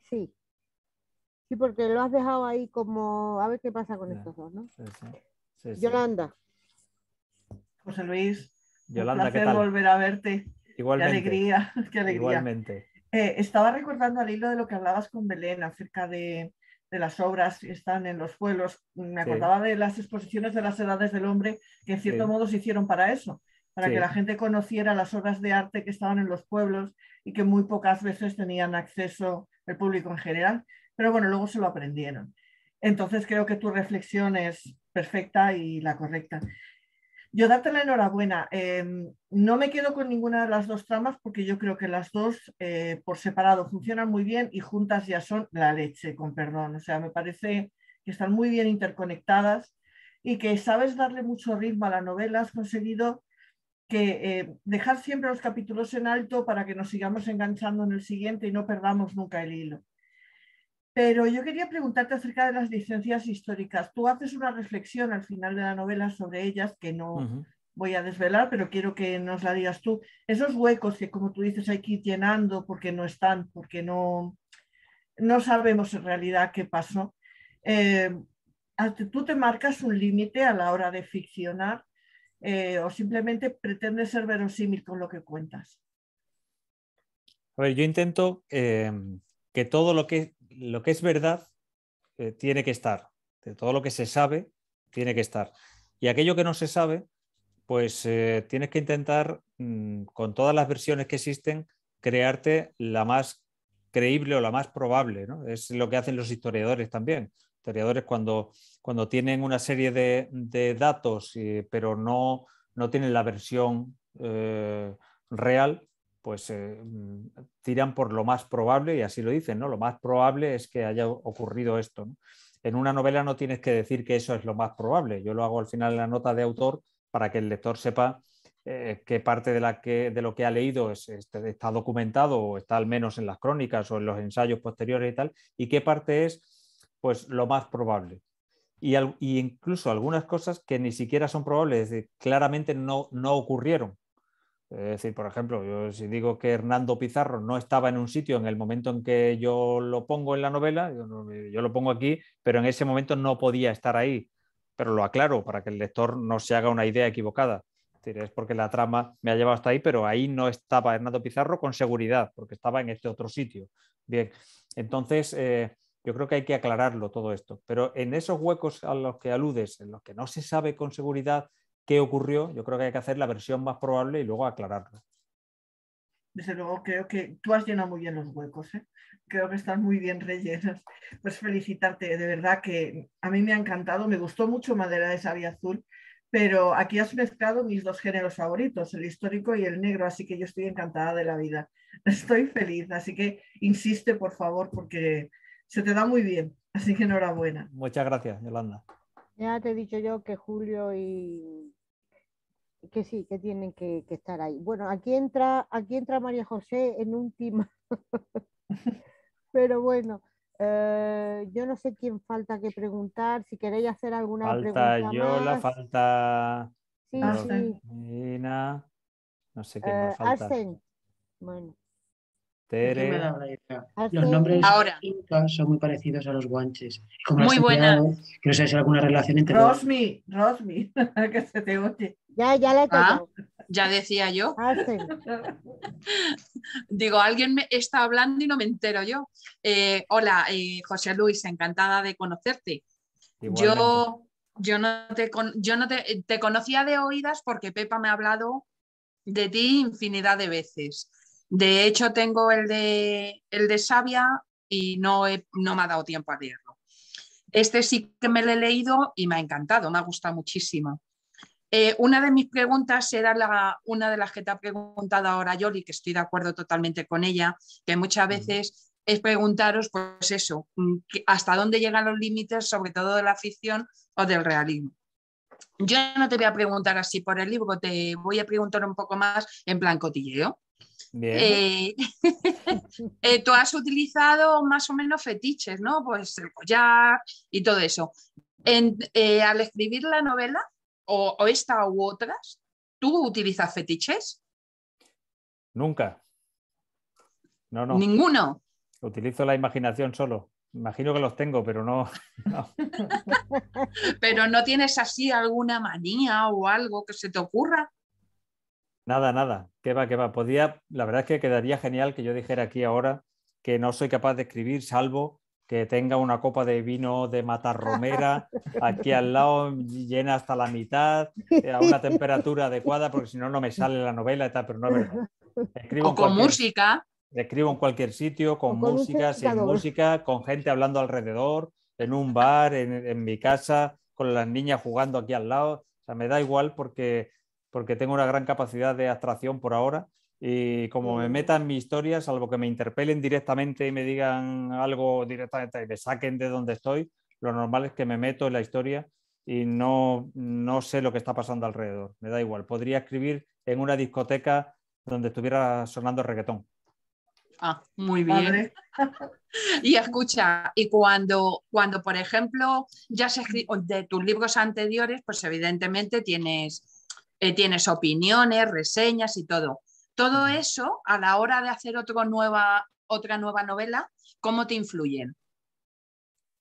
Speaker 1: Sí. Sí, porque lo has dejado ahí como a ver qué pasa con estos dos, ¿no?
Speaker 7: Sí.
Speaker 1: Yolanda.
Speaker 8: José Luis,
Speaker 7: Yolanda,
Speaker 8: un placer
Speaker 7: ¿qué tal?
Speaker 8: volver a verte.
Speaker 7: Igualmente.
Speaker 8: Qué alegría, qué alegría.
Speaker 7: Igualmente.
Speaker 8: Estaba recordando al hilo de lo que hablabas con Belén acerca de las obras que están en los pueblos. Me acordaba de las exposiciones de las edades del hombre, que en cierto modo se hicieron para eso, para que la gente conociera las obras de arte que estaban en los pueblos y que muy pocas veces tenían acceso el público en general, pero bueno, luego se lo aprendieron. Entonces creo que tu reflexión es perfecta y la correcta. Yo darte la enhorabuena. No me quedo con ninguna de las dos tramas porque yo creo que las dos por separado funcionan muy bien y juntas ya son la leche, con perdón. O sea, me parece que están muy bien interconectadas y que sabes darle mucho ritmo a la novela. Has conseguido que dejar siempre los capítulos en alto para que nos sigamos enganchando en el siguiente y no perdamos nunca el hilo. Pero yo quería preguntarte acerca de las licencias históricas. Tú haces una reflexión al final de la novela sobre ellas, que no voy a desvelar, pero quiero que nos la digas tú. Esos huecos que, como tú dices, hay que ir llenando porque no están, porque no sabemos en realidad qué pasó. ¿Tú te marcas un límite a la hora de ficcionar o simplemente pretendes ser verosímil con lo que cuentas?
Speaker 7: A ver, yo intento que todo lo que es verdad tiene que estar. Todo lo que se sabe tiene que estar. Y aquello que no se sabe, pues tienes que intentar, con todas las versiones que existen, crearte la más creíble o la más probable, ¿no? Es lo que hacen los historiadores también. Historiadores cuando tienen una serie de datos, pero no tienen la versión real, pues tiran por lo más probable y así lo dicen, ¿no? Lo más probable es que haya ocurrido esto, ¿no? En una novela no tienes que decir que eso es lo más probable. Yo lo hago al final en la nota de autor para que el lector sepa qué parte de lo que ha leído está documentado o está al menos en las crónicas o en los ensayos posteriores y tal, y qué parte es pues lo más probable. Y incluso algunas cosas que ni siquiera son probables, es decir, claramente no ocurrieron. Es decir, por ejemplo, yo si digo que Hernando Pizarro no estaba en un sitio en el momento en que yo lo pongo en la novela, yo lo pongo aquí, pero en ese momento no podía estar ahí. Pero lo aclaro para que el lector no se haga una idea equivocada. Es decir, es porque la trama me ha llevado hasta ahí, pero ahí no estaba Hernando Pizarro con seguridad, porque estaba en este otro sitio. Bien, entonces yo creo que hay que aclararlo todo esto. Pero en esos huecos a los que aludes, en los que no se sabe con seguridad qué ocurrió, yo creo que hay que hacer la versión más probable y luego aclararlo.
Speaker 8: desde luego creo que tú has llenado muy bien los huecos, ¿eh? Creo que están muy bien rellenos. Pues felicitarte, de verdad que a mí me ha encantado, me gustó mucho Madera de Savia Azul, pero aquí has mezclado mis dos géneros favoritos, el histórico y el negro, así que yo estoy encantada de la vida. Estoy feliz, así que insiste, por favor, porque se te da muy bien, así que enhorabuena.
Speaker 7: Muchas gracias, Yolanda.
Speaker 1: Ya te he dicho yo que Julio y que sí, que tienen que estar ahí. Bueno, aquí entra María José en un team, pero bueno, yo no sé quién falta que preguntar, si queréis hacer alguna
Speaker 7: Falta
Speaker 1: pregunta
Speaker 7: Yola,
Speaker 1: más.
Speaker 7: falta
Speaker 1: Sí, sí.
Speaker 7: Nina, no sé quién más falta.
Speaker 1: Arsen. Bueno.
Speaker 15: Es que me ha
Speaker 7: Tere.
Speaker 15: dado la idea. Los nombres incas son muy parecidos a los guanches. Como
Speaker 4: Muy buena.
Speaker 15: Quiero saber si hay alguna relación entre
Speaker 8: Rosmi, que se te oye.
Speaker 1: Ya le he tocado.
Speaker 4: Ya decía yo.
Speaker 1: Arsen.
Speaker 4: Digo, alguien me está hablando y no me entero yo. Hola, José Luis, encantada de conocerte.
Speaker 7: Igualmente.
Speaker 4: Yo no te conocía de oídas porque Pepa me ha hablado de ti infinidad de veces. De hecho, tengo el de Savia y no me ha dado tiempo a leerlo. Este sí que me lo he leído y me ha encantado, me ha gustado muchísimo. Una de mis preguntas era una de las que te ha preguntado ahora Yoli, que estoy de acuerdo totalmente con ella, que muchas veces es preguntaros, pues eso, hasta dónde llegan los límites, sobre todo de la ficción o del realismo. Yo no te voy a preguntar así por el libro, te voy a preguntar un poco más en plan cotilleo.
Speaker 7: Bien.
Speaker 4: Tú has utilizado más o menos fetiches, ¿no? Pues el collar y todo eso. Al escribir la novela, o esta u otras, ¿tú utilizas fetiches?
Speaker 7: Nunca. No.
Speaker 4: ¿Ninguno?
Speaker 7: Utilizo la imaginación solo. Imagino que los tengo, pero no.
Speaker 4: ¿Pero no tienes así alguna manía o algo que se te ocurra?
Speaker 7: Nada. ¿Qué va? La verdad es que quedaría genial que yo dijera aquí ahora que no soy capaz de escribir, salvo que tenga una copa de vino de matarromera aquí al lado, llena hasta la mitad, a una temperatura adecuada, porque si no, no me sale la novela y tal, pero no es verdad.
Speaker 4: O con música.
Speaker 7: Escribo en cualquier sitio, con
Speaker 1: con
Speaker 7: música, sin música, con gente hablando alrededor, en un bar, en mi casa, con las niñas jugando aquí al lado. O sea, me da igual porque tengo una gran capacidad de abstracción por ahora y como me metan en mi historia, salvo que me interpelen directamente y me digan algo directamente y me saquen de donde estoy, lo normal es que me meto en la historia y no sé lo que está pasando alrededor. Me da igual. Podría escribir en una discoteca donde estuviera sonando reggaetón.
Speaker 4: Ah, muy bien. Y escucha, y cuando por ejemplo, ya se de tus libros anteriores, pues evidentemente tienes opiniones, reseñas y todo. Todo eso, a la hora de hacer otra nueva novela, ¿cómo te influyen?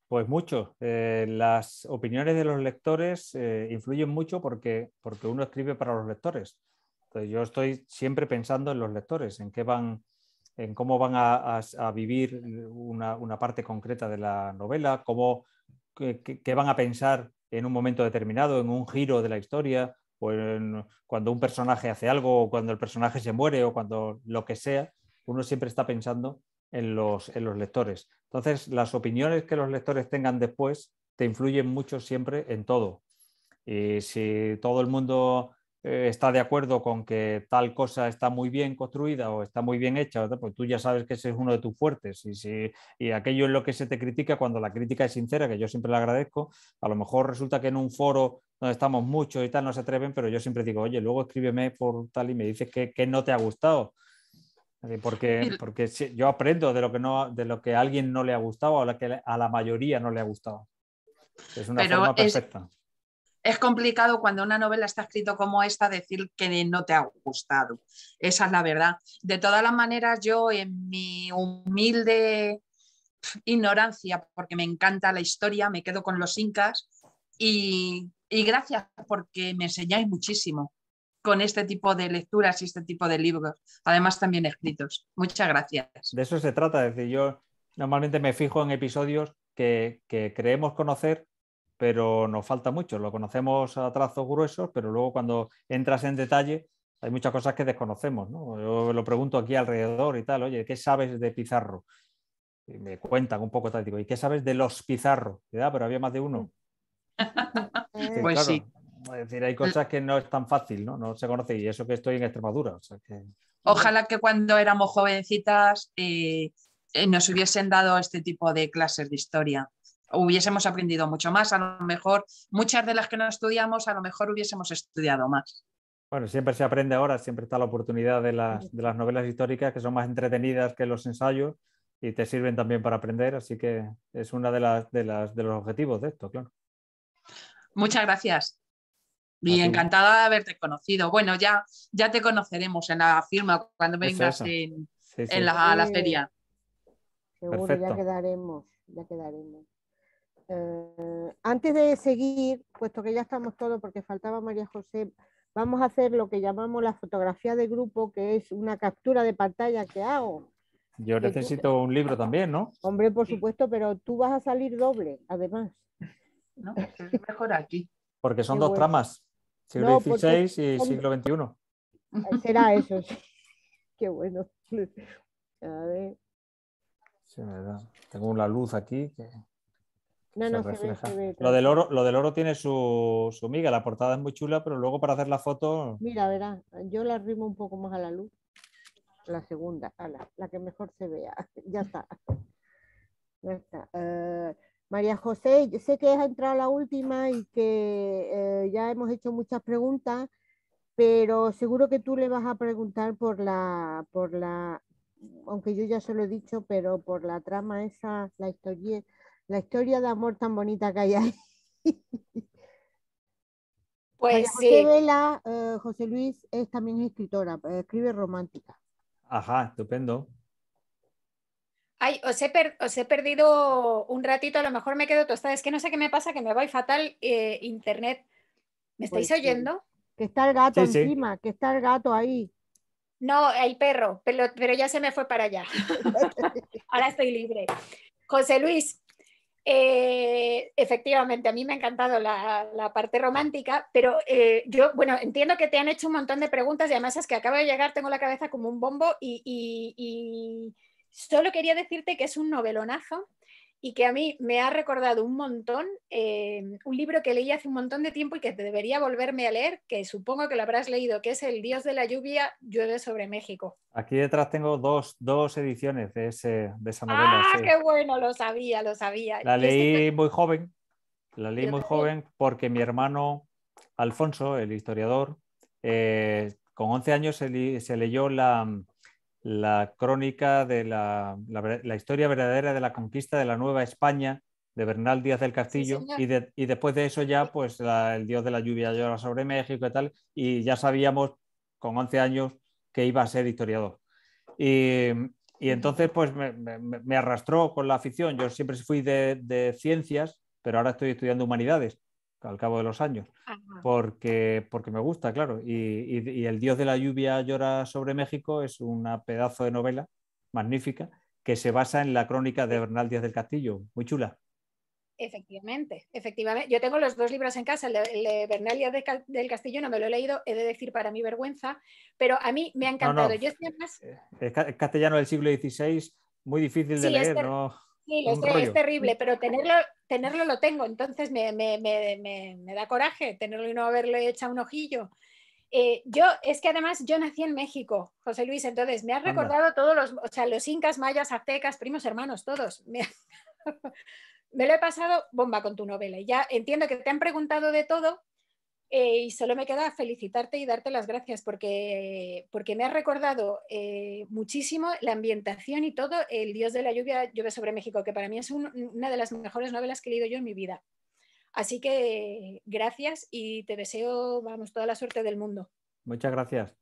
Speaker 7: Pues mucho. Las opiniones de los lectores influyen mucho porque uno escribe para los lectores. Entonces, yo estoy siempre pensando en los lectores, en cómo van a vivir una parte concreta de la novela, qué van a pensar en un momento determinado, en un giro de la historia, o cuando un personaje hace algo, o cuando el personaje se muere, o cuando lo que sea, uno siempre está pensando en los lectores. Entonces, las opiniones que los lectores tengan después te influyen mucho siempre en todo. Y si todo el mundo está de acuerdo con que tal cosa está muy bien construida o está muy bien hecha, pues tú ya sabes que ese es uno de tus fuertes. Y aquello es lo que se te critica cuando la crítica es sincera, que yo siempre le agradezco. A lo mejor resulta que en un foro donde estamos muchos y tal no se atreven, pero yo siempre digo, oye, luego escríbeme por tal y me dices que no te ha gustado. Porque yo aprendo de lo que a alguien no le ha gustado o a la mayoría no le ha gustado. Es una forma perfecta.
Speaker 4: Es complicado cuando una novela está escrita como esta decir que no te ha gustado. Esa es la verdad. De todas las maneras, yo en mi humilde ignorancia, porque me encanta la historia, me quedo con los incas y gracias porque me enseñáis muchísimo con este tipo de lecturas y este tipo de libros, además también escritos. Muchas gracias.
Speaker 7: De eso se trata. Es decir, yo normalmente me fijo en episodios que creemos conocer, pero nos falta mucho. Lo conocemos a trazos gruesos, pero luego cuando entras en detalle hay muchas cosas que desconocemos, ¿no? Yo lo pregunto aquí alrededor y tal, oye, ¿qué sabes de Pizarro? Y me cuentan un poco táctico, ¿y qué sabes de los Pizarro? Pero había más de uno.
Speaker 16: Pues
Speaker 7: claro,
Speaker 16: sí.
Speaker 7: Es decir, hay cosas que no es tan fácil, ¿no? No se conoce, y eso que estoy en Extremadura. O sea que...
Speaker 16: Ojalá que cuando éramos jovencitas nos hubiesen dado este tipo de clases de historia. Hubiésemos aprendido mucho más, a lo mejor muchas de las que no estudiamos, a lo mejor hubiésemos estudiado más.
Speaker 7: Bueno, siempre se aprende ahora, siempre está la oportunidad de las novelas históricas, que son más entretenidas que los ensayos y te sirven también para aprender, así que es uno de los objetivos de esto, claro.
Speaker 16: Muchas gracias. Y encantada de haberte conocido. Bueno, ya te conoceremos en la firma cuando vengas en la feria.
Speaker 1: Seguro. Perfecto. Ya quedaremos. Antes de seguir, puesto que ya estamos todos, porque faltaba María José, vamos a hacer lo que llamamos la fotografía de grupo, que es una captura de pantalla que hago.
Speaker 7: Yo necesito un libro también, ¿no?
Speaker 1: Hombre, por supuesto, pero tú vas a salir doble, además.
Speaker 16: No, es mejor aquí.
Speaker 7: Porque son dos tramas, siglo XVI y siglo XXI.
Speaker 1: Será eso, sí. Qué bueno. A ver.
Speaker 7: Sí, verdad. Tengo una luz aquí que...
Speaker 1: No, se ve.
Speaker 7: Lo del oro tiene su miga, la portada es muy chula, pero luego para hacer la foto...
Speaker 1: Mira, verás, yo la arrimo un poco más a la luz. La segunda, la que mejor se vea. Ya está. María José, yo sé que has entrado a la última y que ya hemos hecho muchas preguntas, pero seguro que tú le vas a preguntar por la, aunque yo ya se lo he dicho, pero por la trama esa, la historia de amor tan bonita que hay ahí.
Speaker 17: Pues
Speaker 1: María José Vela, José Luis, también es escritora, escribe romántica.
Speaker 7: Ajá, estupendo.
Speaker 17: Ay, os he perdido un ratito, a lo mejor me quedo tostada. Es que no sé qué me pasa, que me voy fatal internet. ¿Me estáis oyendo?
Speaker 1: Que está el gato encima, que está el gato ahí.
Speaker 17: No, el perro, pero ya se me fue para allá. Ahora estoy libre. José Luis, efectivamente, a mí me ha encantado la parte romántica, pero yo, bueno, entiendo que te han hecho un montón de preguntas y además es que acabo de llegar, tengo la cabeza como un bombo y solo quería decirte que es un novelonazo y que a mí me ha recordado un montón un libro que leí hace un montón de tiempo y que debería volverme a leer, que supongo que lo habrás leído, que es El Dios de la lluvia llueve sobre México.
Speaker 7: Aquí detrás tengo dos ediciones de esa novela.
Speaker 17: ¡Ah, qué bueno! Lo sabía.
Speaker 7: La leí muy joven, porque mi hermano Alfonso, el historiador, con 11 años se leyó la crónica de la historia verdadera de la conquista de la Nueva España de Bernal Díaz del Castillo, sí, y después de eso ya pues El Dios de la lluvia llora sobre México y tal, y ya sabíamos con 11 años que iba a ser historiador. Y entonces pues me arrastró con la afición. Yo siempre fui de ciencias, pero ahora estoy estudiando humanidades al cabo de los años, porque me gusta, claro. Y El Dios de la lluvia llora sobre México es una pedazo de novela magnífica que se basa en la crónica de Bernal Díaz del Castillo, muy chula.
Speaker 17: Efectivamente. Yo tengo los dos libros en casa, el de Bernal Díaz del Castillo no me lo he leído, he de decir para mi vergüenza, pero a mí me ha encantado. Yo más...
Speaker 7: Es castellano del siglo XVI, muy difícil de leer, ¿no?
Speaker 17: Sí, es terrible, pero tenerlo lo tengo, entonces me da coraje tenerlo y no haberle echado un ojillo. Es que además yo nací en México, José Luis, entonces me has recordado todos los incas, mayas, aztecas, primos hermanos, todos. Me lo he pasado bomba con tu novela y ya entiendo que te han preguntado de todo y solo me queda felicitarte y darte las gracias porque me has recordado muchísimo la ambientación y todo. El Dios de la lluvia llueve sobre México, que para mí es una de las mejores novelas que he leído yo en mi vida. Así que gracias y te deseo, toda la suerte del mundo.
Speaker 7: Muchas gracias.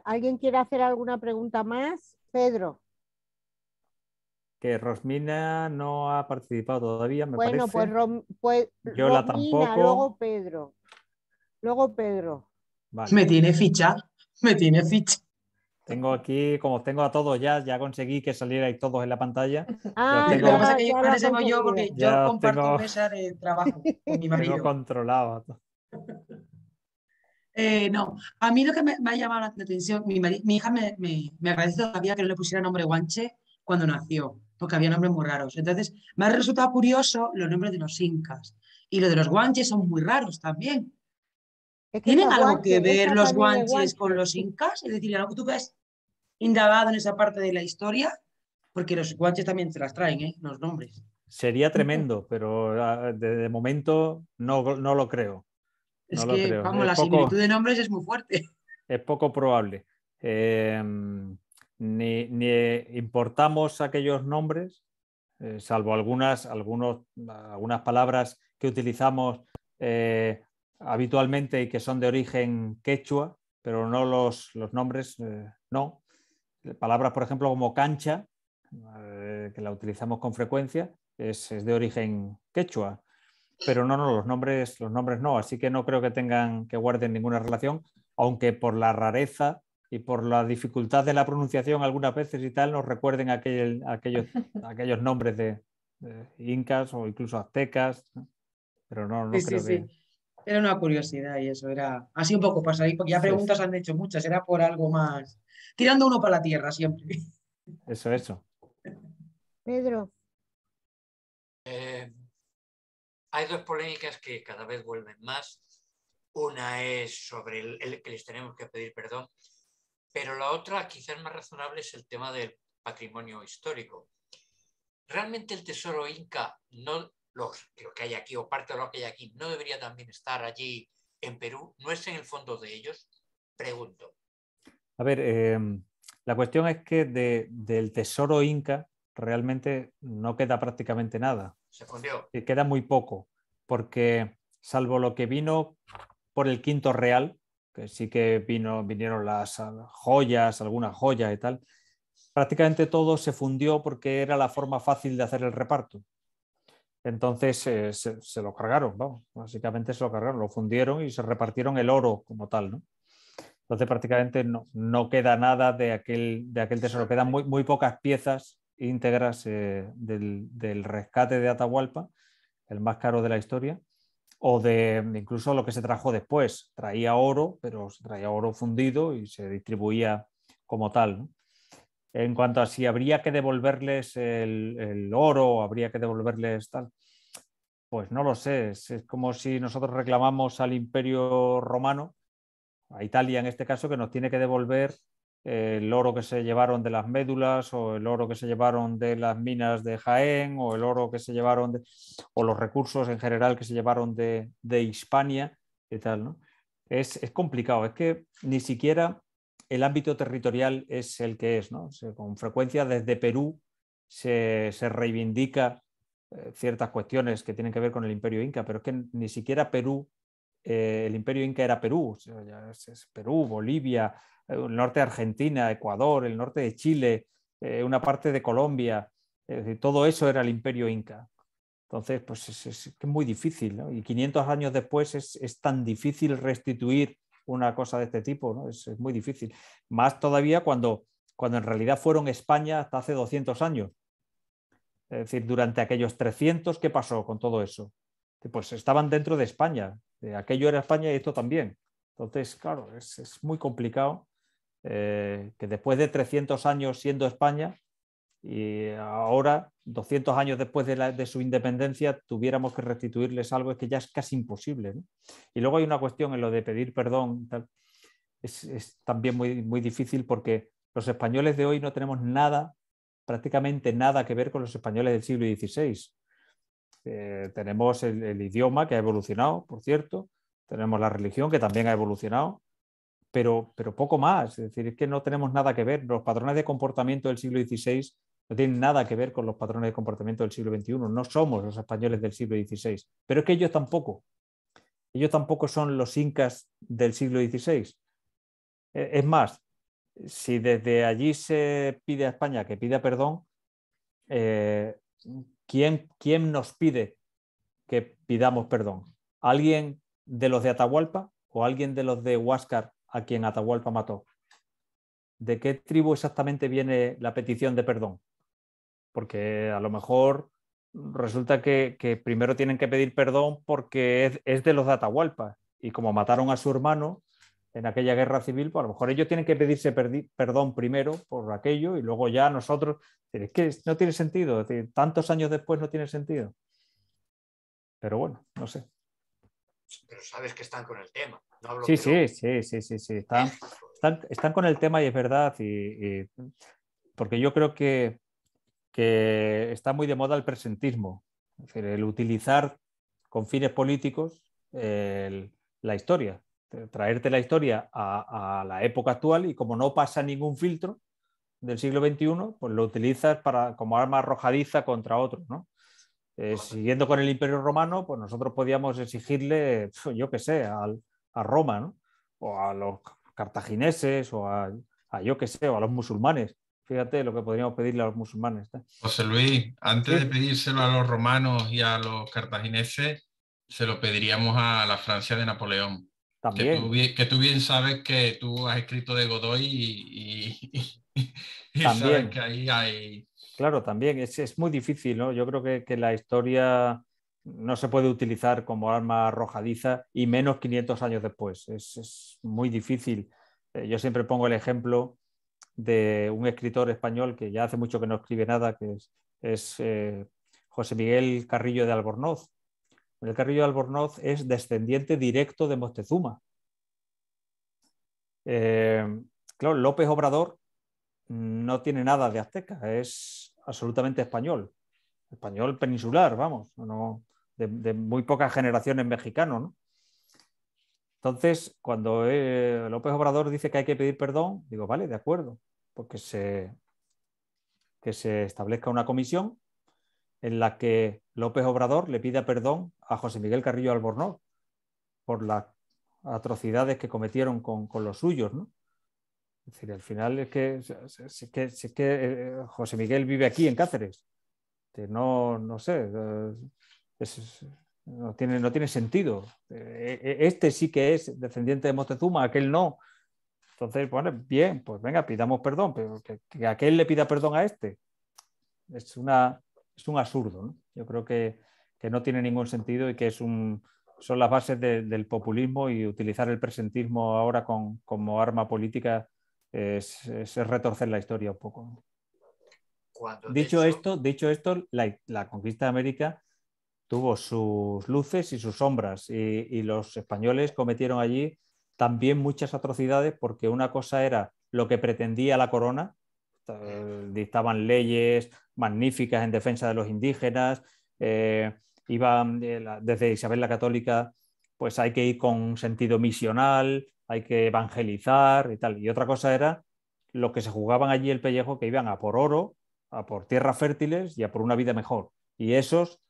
Speaker 1: ¿Alguien quiere hacer alguna pregunta más? Pedro.
Speaker 7: Que Rosmina no ha participado todavía, me parece.
Speaker 1: Bueno, pues
Speaker 7: Yola
Speaker 1: Rosmina,
Speaker 7: tampoco.
Speaker 1: Luego Pedro.
Speaker 15: Vale. Me tiene ficha.
Speaker 7: Tengo aquí, como tengo a todos ya conseguí que salierais todos en la pantalla.
Speaker 15: Lo que pasa es que antes yo, porque yo comparto mesa de trabajo con mi marido.
Speaker 7: Tengo controlado.
Speaker 15: No, a mí lo que me ha llamado la atención, mi hija me agradece todavía que no le pusiera nombre guanche cuando nació, porque había nombres muy raros. Entonces, me ha resultado curioso los nombres de los incas. Y los de los guanches son muy raros también. ¿Tienen algo que ver los guanches con los incas? Es decir, algo que tú ves indagado en esa parte de la historia, porque los guanches también se las traen, los nombres.
Speaker 7: Sería tremendo, pero de momento no lo creo.
Speaker 15: Es que, vamos, la similitud de nombres es muy fuerte.
Speaker 7: Es poco probable. Ni importamos aquellos nombres, salvo algunas palabras que utilizamos habitualmente y que son de origen quechua, pero no los nombres, no. Palabras, por ejemplo, como cancha, que la utilizamos con frecuencia, es de origen quechua. Pero no, los nombres no, así que no creo que guarden ninguna relación, aunque por la rareza y por la dificultad de la pronunciación algunas veces y tal nos recuerden aquellos nombres de incas o incluso aztecas, ¿no? Pero no
Speaker 15: sí,
Speaker 7: creo que...
Speaker 15: Era una curiosidad y eso era así un poco pasar ahí, porque ya preguntas han hecho muchas, era por algo más, tirando uno para la tierra siempre.
Speaker 7: Eso.
Speaker 1: Pedro.
Speaker 5: Hay dos polémicas que cada vez vuelven más. Una es sobre el que les tenemos que pedir perdón, pero la otra, quizás más razonable, es el tema del patrimonio histórico. ¿Realmente el tesoro inca, no lo que hay aquí o parte de lo que hay aquí, no debería también estar allí en Perú? ¿No es en el fondo de ellos? Pregunto.
Speaker 7: A ver, la cuestión es que del tesoro inca realmente no queda prácticamente nada.
Speaker 5: Se fundió.
Speaker 7: Queda muy poco, porque salvo lo que vino por el Quinto Real, que sí que vinieron las joyas, algunas joyas y tal, prácticamente todo se fundió porque era la forma fácil de hacer el reparto. Entonces se lo cargaron, vamos, básicamente se lo cargaron, lo fundieron y se repartieron el oro como tal, ¿no? Entonces prácticamente no queda nada de aquel tesoro, quedan muy pocas piezas íntegras del rescate de Atahualpa, el más caro de la historia, o de incluso lo que se trajo después. Traía oro, pero se traía oro fundido y se distribuía como tal, ¿no? En cuanto a si habría que devolverles el oro o habría que devolverles tal, pues no lo sé. Es como si nosotros reclamamos al Imperio Romano, a Italia en este caso, que nos tiene que devolver el oro que se llevaron de las médulas o el oro que se llevaron de las minas de Jaén o el oro que se llevaron o los recursos en general que se llevaron de Hispania y tal, ¿no? Es complicado, es que ni siquiera el ámbito territorial es el que es, ¿no? Con frecuencia desde Perú se reivindica ciertas cuestiones que tienen que ver con el Imperio Inca, pero es que ni siquiera Perú, el Imperio Inca era Perú, o sea, ya es Perú, Bolivia, el norte de Argentina, Ecuador, el norte de Chile, una parte de Colombia, es decir, todo eso era el Imperio Inca. Entonces, pues es muy difícil, ¿no? Y 500 años después es tan difícil restituir una cosa de este tipo, ¿no? Es muy difícil. Más todavía cuando en realidad fueron España hasta hace 200 años. Es decir, durante aquellos 300, ¿qué pasó con todo eso? Pues estaban dentro de España. Aquello era España y esto también. Entonces, claro, es muy complicado que después de 300 años siendo España y ahora, 200 años después de su independencia, tuviéramos que restituirles algo, es que ya es casi imposible, ¿no? Y luego hay una cuestión en lo de pedir perdón, tal. Es también muy difícil porque los españoles de hoy no tenemos nada, prácticamente nada que ver con los españoles del siglo XVI. Tenemos el idioma que ha evolucionado, por cierto, tenemos la religión que también ha evolucionado, pero poco más. Es decir, es que no tenemos nada que ver. Los patrones de comportamiento del siglo XVI no tienen nada que ver con los patrones de comportamiento del siglo XXI. No somos los españoles del siglo XVI, pero es que ellos tampoco. Ellos tampoco son los incas del siglo XVI. Es más, si desde allí se pide a España que pida perdón, ¿quién nos pide que pidamos perdón? ¿Alguien de los de Atahualpa o alguien de los de Huáscar a quien Atahualpa mató? ¿De qué tribu exactamente viene la petición de perdón? Porque a lo mejor resulta que primero tienen que pedir perdón porque es de los de Atahualpa y como mataron a su hermano, en aquella guerra civil, pues a lo mejor ellos tienen que pedirse perdón primero por aquello y luego ya nosotros. Es que no tiene sentido, es decir, tantos años después no tiene sentido. Pero bueno, no sé.
Speaker 5: Pero sabes que están con el tema. No hablo
Speaker 7: Sí. Están con el tema y es verdad. Porque yo creo que está muy de moda el presentismo. Es decir, el utilizar con fines políticos la historia. Traerte la historia a la época actual y como no pasa ningún filtro del siglo XXI, pues lo utilizas como arma arrojadiza contra otros, ¿no? Siguiendo con el Imperio Romano, pues nosotros podíamos exigirle, yo qué sé, a Roma, ¿no? O a los cartagineses, o yo qué sé, o a los musulmanes. Fíjate lo que podríamos pedirle a los musulmanes.
Speaker 9: José Luis, antes de pedírselo a los romanos y a los cartagineses, se lo pediríamos a la Francia de Napoleón.
Speaker 7: También.
Speaker 9: Que tú bien sabes que tú has escrito de Godoy y
Speaker 7: también.
Speaker 9: sabes que ahí hay...
Speaker 7: Claro, también es muy difícil, ¿no? Yo creo que la historia no se puede utilizar como arma arrojadiza y menos 500 años después. Es muy difícil. Yo siempre pongo el ejemplo de un escritor español que ya hace mucho que no escribe nada, que es José Miguel Carrillo de Albornoz. El Carrillo de Albornoz es descendiente directo de Moctezuma. Claro, López Obrador no tiene nada de azteca, es absolutamente español peninsular, vamos, no, de muy pocas generaciones mexicanos, ¿no? Entonces, cuando López Obrador dice que hay que pedir perdón, digo, vale, de acuerdo, porque que se establezca una comisión en la que López Obrador le pida perdón a José Miguel Carrillo Albornoz por las atrocidades que cometieron con los suyos, ¿no? Es decir, al final es que José Miguel vive aquí en Cáceres. No sé, no tiene sentido. Este sí que es descendiente de Moctezuma, aquel no. Entonces, bueno, bien, pues venga, pidamos perdón, pero que aquel le pida perdón a este. Es un absurdo, ¿no? Yo creo que no tiene ningún sentido y que son las bases del populismo, y utilizar el presentismo ahora como arma política es retorcer la historia un poco. Dicho esto, la conquista de América tuvo sus luces y sus sombras, y los españoles cometieron allí también muchas atrocidades, porque una cosa era lo que pretendía la corona, dictaban leyes magníficas en defensa de los indígenas, iban desde Isabel la Católica, pues hay que ir con sentido misional, hay que evangelizar y tal, y otra cosa era lo que se jugaban allí el pellejo, que iban a por oro, a por tierras fértiles y a por una vida mejor, y esos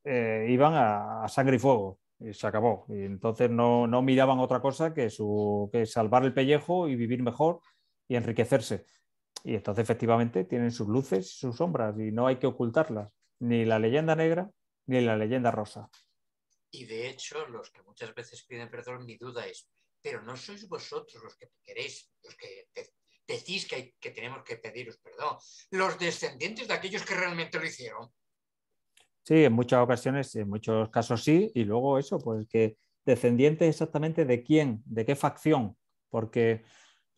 Speaker 7: iban a sangre y fuego, y se acabó. Y entonces no miraban otra cosa que salvar el pellejo y vivir mejor y enriquecerse. Y entonces efectivamente tienen sus luces y sus sombras, y no hay que ocultarlas, ni la leyenda negra ni la leyenda rosa.
Speaker 5: Y de hecho, los que muchas veces piden perdón, mi duda es, pero no sois vosotros los que queréis, los que decís que tenemos que pediros perdón, los descendientes de aquellos que realmente lo hicieron.
Speaker 7: Sí, en muchas ocasiones, en muchos casos sí, y luego eso, pues que descendientes exactamente de quién, de qué facción, porque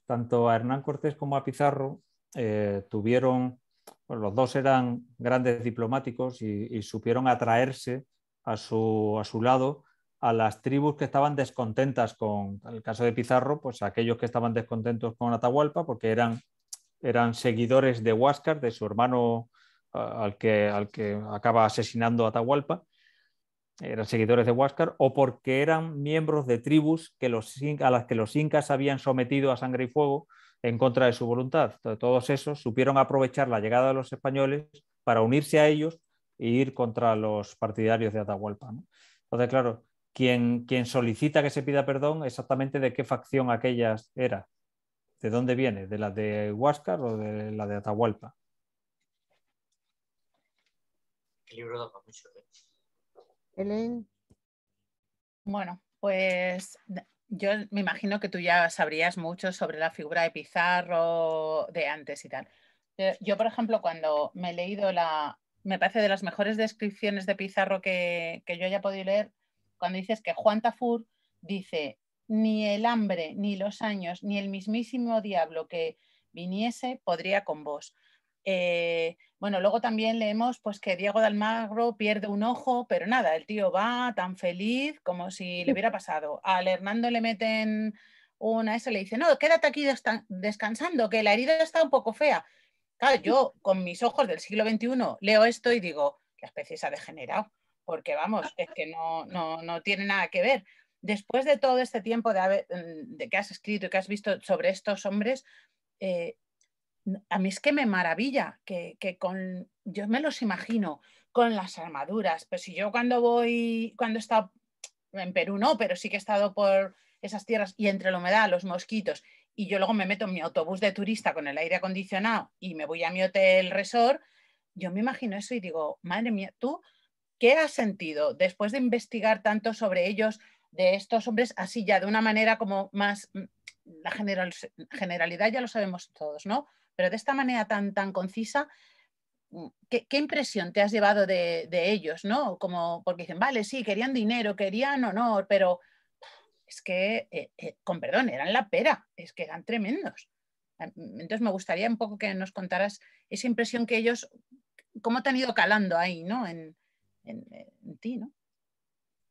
Speaker 7: tanto a Hernán Cortés como a Pizarro tuvieron, pues los dos eran grandes diplomáticos y supieron atraerse a su lado a las tribus que estaban descontentas en el caso de Pizarro, pues aquellos que estaban descontentos con Atahualpa, porque eran seguidores de Huáscar, de su hermano al que acaba asesinando a Atahualpa, eran seguidores de Huáscar, o porque eran miembros de tribus a las que los incas habían sometido a sangre y fuego en contra de su voluntad. Entonces, todos esos supieron aprovechar la llegada de los españoles para unirse a ellos e ir contra los partidarios de Atahualpa, ¿no? Entonces, claro, quien solicita que se pida perdón, exactamente de qué facción aquellas era, de dónde viene, de la de Huáscar o de la de Atahualpa.
Speaker 5: El libro da para mucho, ¿eh?
Speaker 1: Helen.
Speaker 4: Bueno, pues yo me imagino que tú ya sabrías mucho sobre la figura de Pizarro de antes y tal. Yo, por ejemplo, cuando me he leído me parece de las mejores descripciones de Pizarro que yo haya podido leer, cuando dices que Juan Tafur dice ni el hambre, ni los años, ni el mismísimo diablo que viniese podría con vos. Bueno, luego también leemos pues, que Diego de Almagro pierde un ojo, pero nada, el tío va tan feliz como si le hubiera pasado. Al Hernando le meten una, eso le dice, no, quédate aquí descansando, que la herida está un poco fea. Claro, yo con mis ojos del siglo XXI leo esto y digo, la especie se ha degenerado, porque vamos, es que no tiene nada que ver. Después de todo este tiempo de que has escrito y que has visto sobre estos hombres, a mí es que me maravilla que yo me los imagino con las armaduras, pero si yo cuando he estado en Perú no, pero sí que he estado por esas tierras y entre la humedad, los mosquitos, y yo luego me meto en mi autobús de turista con el aire acondicionado y me voy a mi hotel resort, yo me imagino eso y digo, madre mía, ¿tú qué has sentido después de investigar tanto sobre ellos, de estos hombres, así ya de una manera como más, la generalidad ya lo sabemos todos, ¿no? Pero de esta manera tan concisa, ¿qué impresión te has llevado de ellos, ¿no? Como, porque dicen, vale, sí, querían dinero, querían honor, pero es que, con perdón, eran la pera, es que eran tremendos. Entonces me gustaría un poco que nos contaras esa impresión que ellos, cómo te han ido calando ahí, ¿no? En ti, ¿no?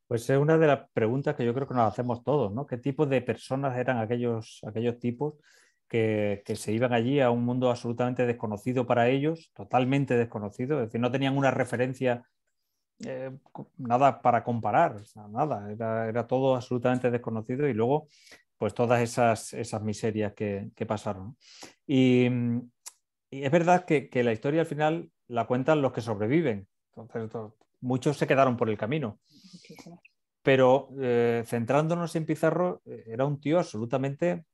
Speaker 7: Pues es una de las preguntas que yo creo que nos hacemos todos, ¿no? ¿Qué tipo de personas eran aquellos tipos que se iban allí a un mundo absolutamente desconocido para ellos, totalmente desconocido? Es decir, no tenían una referencia, nada para comparar, o sea, nada, era todo absolutamente desconocido y luego, pues todas esas miserias que pasaron. Y es verdad que la historia al final la cuentan los que sobreviven. Entonces, muchos se quedaron por el camino. Pero centrándonos en Pizarro, era un tío absolutamente,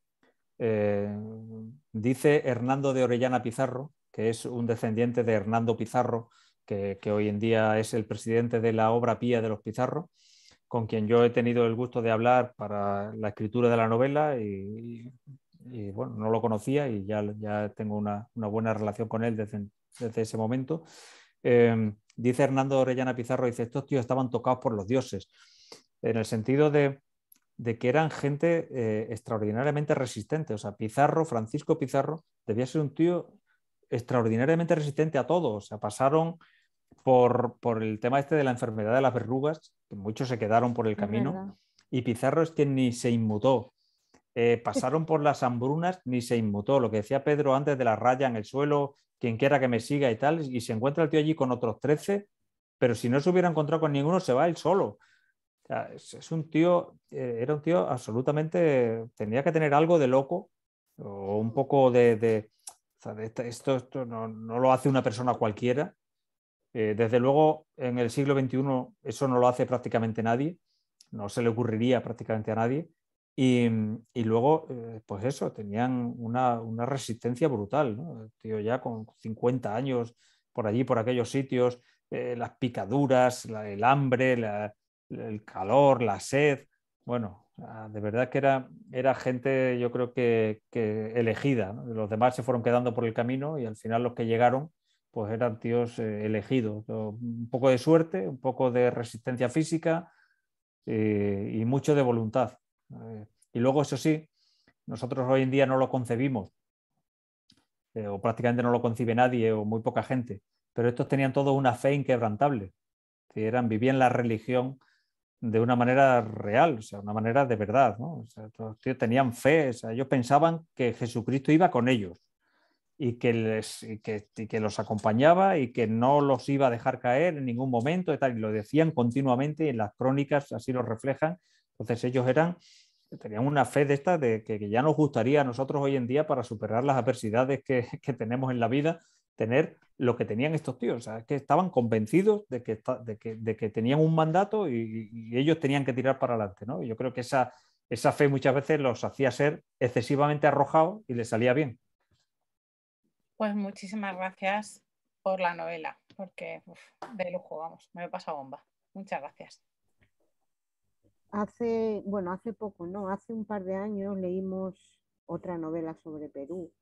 Speaker 7: dice Hernando de Orellana Pizarro, que es un descendiente de Hernando Pizarro, que hoy en día es el presidente de la Obra Pía de los Pizarro, con quien yo he tenido el gusto de hablar para la escritura de la novela y bueno, no lo conocía y ya tengo una buena relación con él desde ese momento. Dice Hernando de Orellana Pizarro, dice, estos tíos estaban tocados por los dioses, en el sentido de que eran gente extraordinariamente resistente. O sea, Pizarro, Francisco Pizarro, debía ser un tío extraordinariamente resistente a todo. O sea, pasaron por el tema este de la enfermedad de las verrugas, que muchos se quedaron por el camino, y Pizarro es que ni se inmutó. Pasaron por las hambrunas, ni se inmutó. Lo que decía Pedro antes de la raya en el suelo, quien quiera que me siga y tal, y se encuentra el tío allí con otros 13, pero si no se hubiera encontrado con ninguno, se va él solo. O sea, es un tío, era un tío absolutamente, tenía que tener algo de loco o un poco o sea, esto no lo hace una persona cualquiera. Desde luego, en el siglo XXI eso no lo hace prácticamente nadie, no se le ocurriría prácticamente a nadie. Y luego, pues eso, tenían una resistencia brutal, ¿no? El tío ya con 50 años por allí, por aquellos sitios, las picaduras, el hambre, el calor, la sed. Bueno, de verdad que era gente, yo creo que elegida, ¿no? Los demás se fueron quedando por el camino y al final los que llegaron pues eran tíos elegidos. Un poco de suerte, un poco de resistencia física y mucho de voluntad. Y luego, eso sí, nosotros hoy en día no lo concebimos, o prácticamente no lo concibe nadie o muy poca gente, pero estos tenían todos una fe inquebrantable. Vivían la religión de una manera real, o sea, una manera de verdad, ¿no? O sea, estos tíos tenían fe, o sea, ellos pensaban que Jesucristo iba con ellos y que los acompañaba y que no los iba a dejar caer en ningún momento y tal, y lo decían continuamente y en las crónicas así lo reflejan. Entonces ellos tenían una fe de esta de que ya nos gustaría a nosotros hoy en día, para superar las adversidades que tenemos en la vida, tener lo que tenían estos tíos. O sea, es que estaban convencidos de que tenían un mandato y ellos tenían que tirar para adelante, ¿no? Y yo creo que esa fe muchas veces los hacía ser excesivamente arrojados y les salía bien.
Speaker 4: Pues muchísimas gracias por la novela, porque de lujo, vamos, me lo he pasado bomba. Muchas gracias.
Speaker 1: Hace poco, no, hace un par de años leímos otra novela sobre Perú,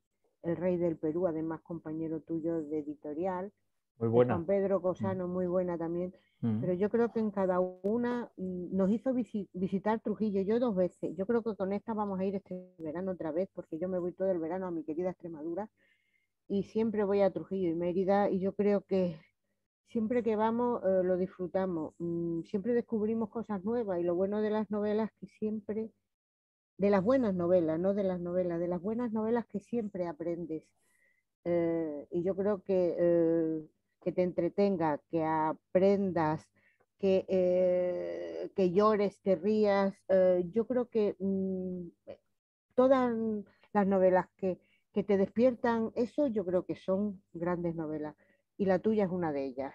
Speaker 1: El Rey del Perú, además compañero tuyo de editorial,
Speaker 7: Muy buena.
Speaker 1: Juan Pedro Cosano, muy buena también. Pero yo creo que en cada una nos hizo visitar Trujillo, yo 2 veces. Yo creo que con esta vamos a ir este verano otra vez, porque yo me voy todo el verano a mi querida Extremadura y siempre voy a Trujillo y Mérida, y yo creo que siempre que vamos lo disfrutamos. Siempre descubrimos cosas nuevas, y lo bueno de las novelas que siempre, de las buenas novelas, no de las novelas, de las buenas novelas que siempre aprendes. Y yo creo que te entretenga, que aprendas, que llores, que rías. Yo creo que todas las novelas que te despiertan eso, yo creo que son grandes novelas. Y la tuya es una de ellas.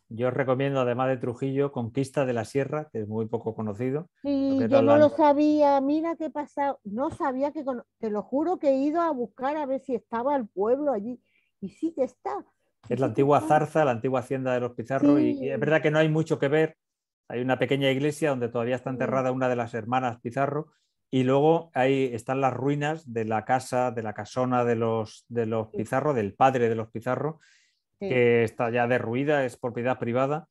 Speaker 7: Yo os recomiendo, además de Trujillo, Conquista de la Sierra, que es muy poco conocido.
Speaker 1: Sí, yo no lo sabía, mira qué pasa, no sabía que, te lo juro que he ido a buscar a ver si estaba el pueblo allí, y sí que está.
Speaker 7: Es la antigua zarza, la antigua hacienda de los Pizarro,
Speaker 1: Sí.
Speaker 7: y es verdad que no hay mucho que ver. Hay una pequeña iglesia donde todavía está enterrada una de las hermanas Pizarro, y luego ahí están las ruinas de la casa, de la casona de los Pizarro, del padre de los Pizarro, que está ya derruida, es propiedad privada.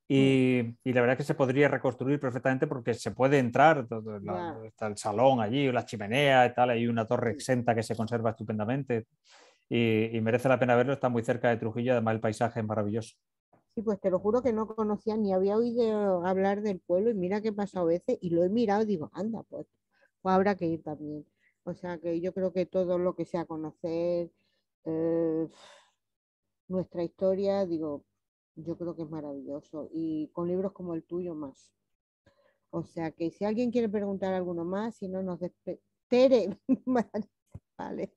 Speaker 7: Y la verdad es que se podría reconstruir perfectamente porque se puede entrar, está el salón allí, la chimenea y tal, hay una torre exenta que se conserva estupendamente y merece la pena verlo, está muy cerca de Trujillo, además el paisaje es maravilloso.
Speaker 1: Sí, pues te lo juro que no conocía ni había oído hablar del pueblo, y mira que he pasado veces y lo he mirado y digo, anda, pues habrá que ir también. O sea que yo creo que todo lo que sea conocer nuestra historia, digo, yo creo que es maravilloso, y con libros como el tuyo más. O sea que si alguien quiere preguntar alguno más, si no nos Tere, vale.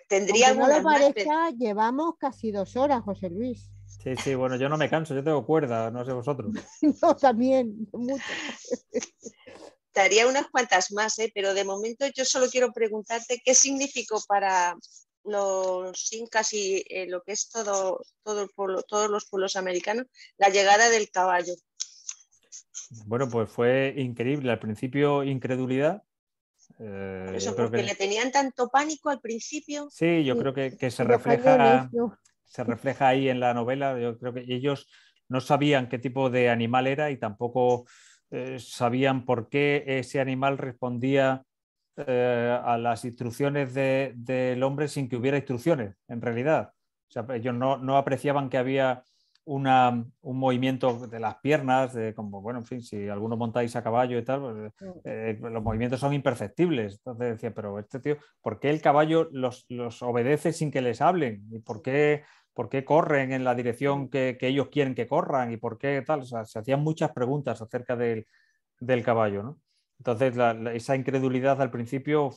Speaker 10: Tendría
Speaker 1: aunque no lo
Speaker 10: algunas más,
Speaker 1: parezca, llevamos casi 2 horas, José Luis.
Speaker 7: Sí, sí, bueno, yo no me canso, yo tengo cuerda, no sé vosotros.
Speaker 1: No, también, mucho.
Speaker 10: Te haría unas cuantas más, pero de momento yo solo quiero preguntarte qué significó para los incas y lo que es todo el pueblo, todos los pueblos americanos, la llegada del caballo.
Speaker 7: Bueno, pues fue increíble. Al principio, incredulidad.
Speaker 10: Por eso, porque le tenían tanto pánico al principio.
Speaker 7: Sí, yo creo que se refleja, se refleja ahí en la novela. Yo creo que ellos no sabían qué tipo de animal era y tampoco sabían por qué ese animal respondía a las instrucciones del hombre sin que hubiera instrucciones, en realidad. O sea, ellos no apreciaban que había un movimiento de las piernas, como, bueno, en fin, si alguno montáis a caballo y tal, pues, los movimientos son imperceptibles. Entonces decía, pero este tío, ¿por qué el caballo los obedece sin que les hablen? ¿Y por qué corren en la dirección que ellos quieren que corran? ¿Y por qué tal? O sea, se hacían muchas preguntas acerca del caballo, ¿no? Entonces, esa incredulidad al principio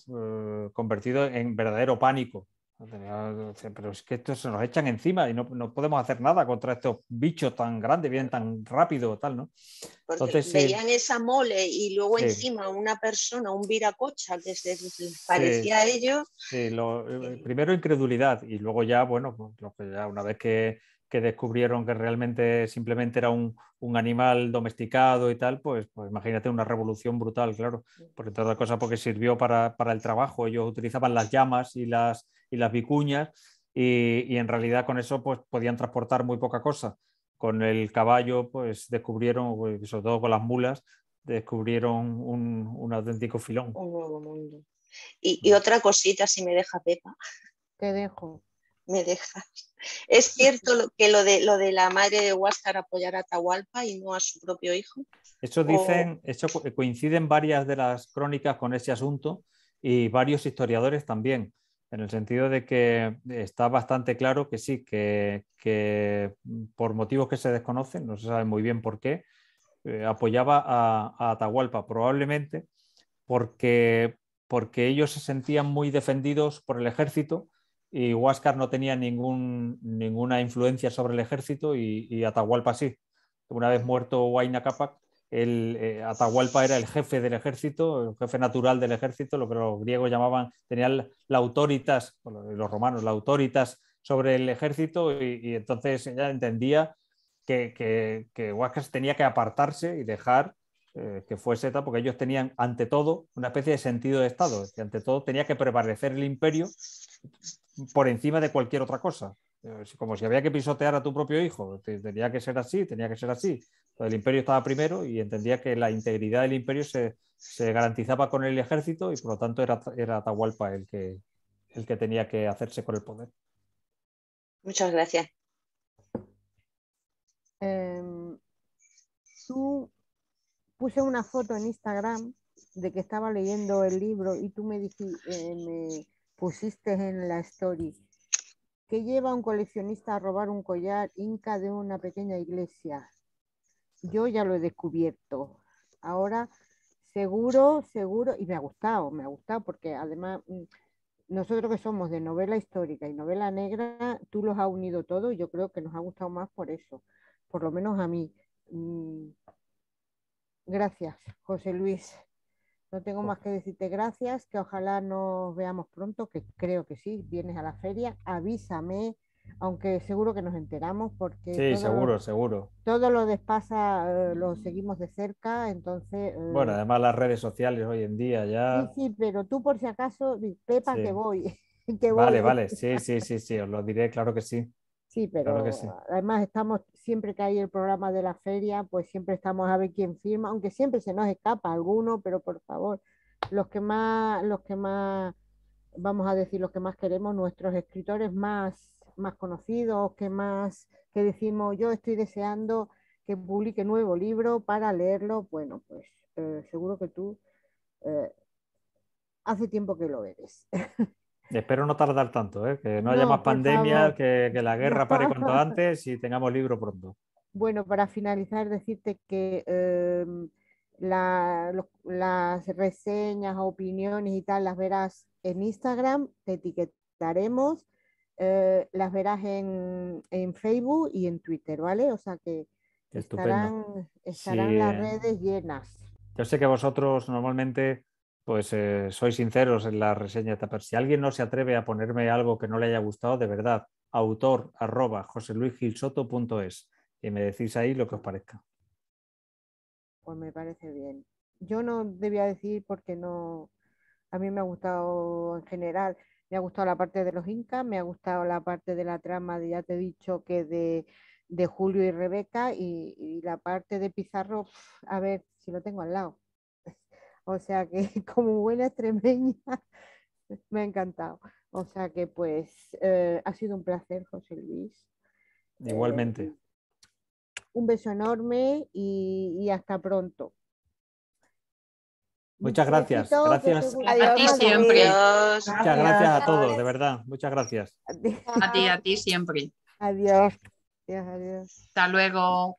Speaker 7: convertido en verdadero pánico. Pero es que estos se nos echan encima y no podemos hacer nada contra estos bichos tan grandes, vienen tan rápido, tal, ¿no?
Speaker 10: Porque
Speaker 7: entonces,
Speaker 10: veían esa mole y luego
Speaker 7: sí,
Speaker 10: encima una persona, un viracocha que les parecía a ellos.
Speaker 7: Sí, primero incredulidad y luego ya, bueno, pues lo que ya una vez que descubrieron que realmente simplemente era un animal domesticado y tal, pues imagínate una revolución brutal, claro, porque entre otras cosas porque sirvió para el trabajo. Ellos utilizaban las llamas y las vicuñas y en realidad con eso pues podían transportar muy poca cosa. Con el caballo pues descubrieron, pues, sobre todo con las mulas, descubrieron un auténtico filón.
Speaker 10: Un nuevo mundo. Y otra cosita, si me deja Pepa.
Speaker 1: Te dejo.
Speaker 10: Me dejas. ¿Es cierto que lo de la madre de Huáscar apoyar a Atahualpa y no a su propio hijo?
Speaker 7: Eso dicen, eso coinciden varias de las crónicas con ese asunto y varios historiadores también, en el sentido de que está bastante claro que sí, que por motivos que se desconocen, no se sabe muy bien por qué, apoyaba a Atahualpa, probablemente porque ellos se sentían muy defendidos por el ejército y Huáscar no tenía ninguna influencia sobre el ejército y Atahualpa sí. Una vez muerto Huayna Cápac, Atahualpa era el jefe del ejército, el jefe natural del ejército, lo que los griegos llamaban, tenían la autoritas, los romanos, la autoritas sobre el ejército y entonces ella entendía que Huáscar tenía que apartarse y dejar que fuese tal, porque ellos tenían ante todo una especie de sentido de Estado, que ante todo tenía que prevalecer el imperio por encima de cualquier otra cosa. Como si había que pisotear a tu propio hijo, tenía que ser así, tenía que ser así. Entonces, el imperio estaba primero y entendía que la integridad del imperio se garantizaba con el ejército y por lo tanto era Atahualpa el que tenía que hacerse con el poder.
Speaker 10: Muchas gracias.
Speaker 1: Puse una foto en Instagram de que estaba leyendo el libro y tú me pusiste en la story: ¿qué lleva un coleccionista a robar un collar inca de una pequeña iglesia? Yo ya lo he descubierto. Ahora seguro, y me ha gustado porque además nosotros que somos de novela histórica y novela negra, tú los has unido todo y yo creo que nos ha gustado más por eso, por lo menos a mí. Gracias, José Luis. No tengo más que decirte gracias, que ojalá nos veamos pronto, que creo que sí, vienes a la feria, avísame, aunque seguro que nos enteramos porque
Speaker 7: sí, seguro.
Speaker 1: Todo lo de Espasa lo seguimos de cerca, entonces...
Speaker 7: Bueno, además las redes sociales hoy en día ya...
Speaker 1: Sí, pero tú por si acaso, Pepa, sí. que voy.
Speaker 7: Vale, sí, os lo diré, claro que sí.
Speaker 1: Sí, pero
Speaker 7: claro que sí.
Speaker 1: Además estamos, siempre que hay el programa de la feria, pues siempre estamos a ver quién firma, aunque siempre se nos escapa alguno, pero por favor, los que más, vamos a decir, los que más queremos, nuestros escritores más conocidos, que decimos, yo estoy deseando que publique nuevo libro para leerlo, bueno, pues seguro que tú hace tiempo que lo eres.
Speaker 7: Espero no tardar tanto, que no haya más pandemias, que la guerra pare cuanto antes y tengamos libro pronto.
Speaker 1: Bueno, para finalizar, decirte que las reseñas, opiniones y tal, las verás en Instagram, te etiquetaremos, las verás en Facebook y en Twitter, ¿vale? O sea que estarán sí, las redes llenas.
Speaker 7: Yo sé que vosotros normalmente... pues sois sinceros en la reseña, pero si alguien no se atreve a ponerme algo que no le haya gustado, de verdad, autor@joseluisgilsoto.es y me decís ahí lo que os parezca.
Speaker 1: Pues me parece bien. Yo no debía decir porque no, a mí me ha gustado en general, me ha gustado la parte de los incas, me ha gustado la parte de la trama, ya te he dicho que de Julio y Rebeca y la parte de Pizarro, a ver si lo tengo al lado. O sea que como buena extremeña me ha encantado. O sea que pues ha sido un placer, José Luis.
Speaker 7: Igualmente.
Speaker 1: Un beso enorme y hasta pronto.
Speaker 7: Muchas gracias. Gracias
Speaker 16: a ti siempre.
Speaker 7: Muchas gracias a todos, de verdad. Muchas gracias.
Speaker 16: A ti siempre.
Speaker 1: Adiós. Adiós.
Speaker 16: Hasta luego.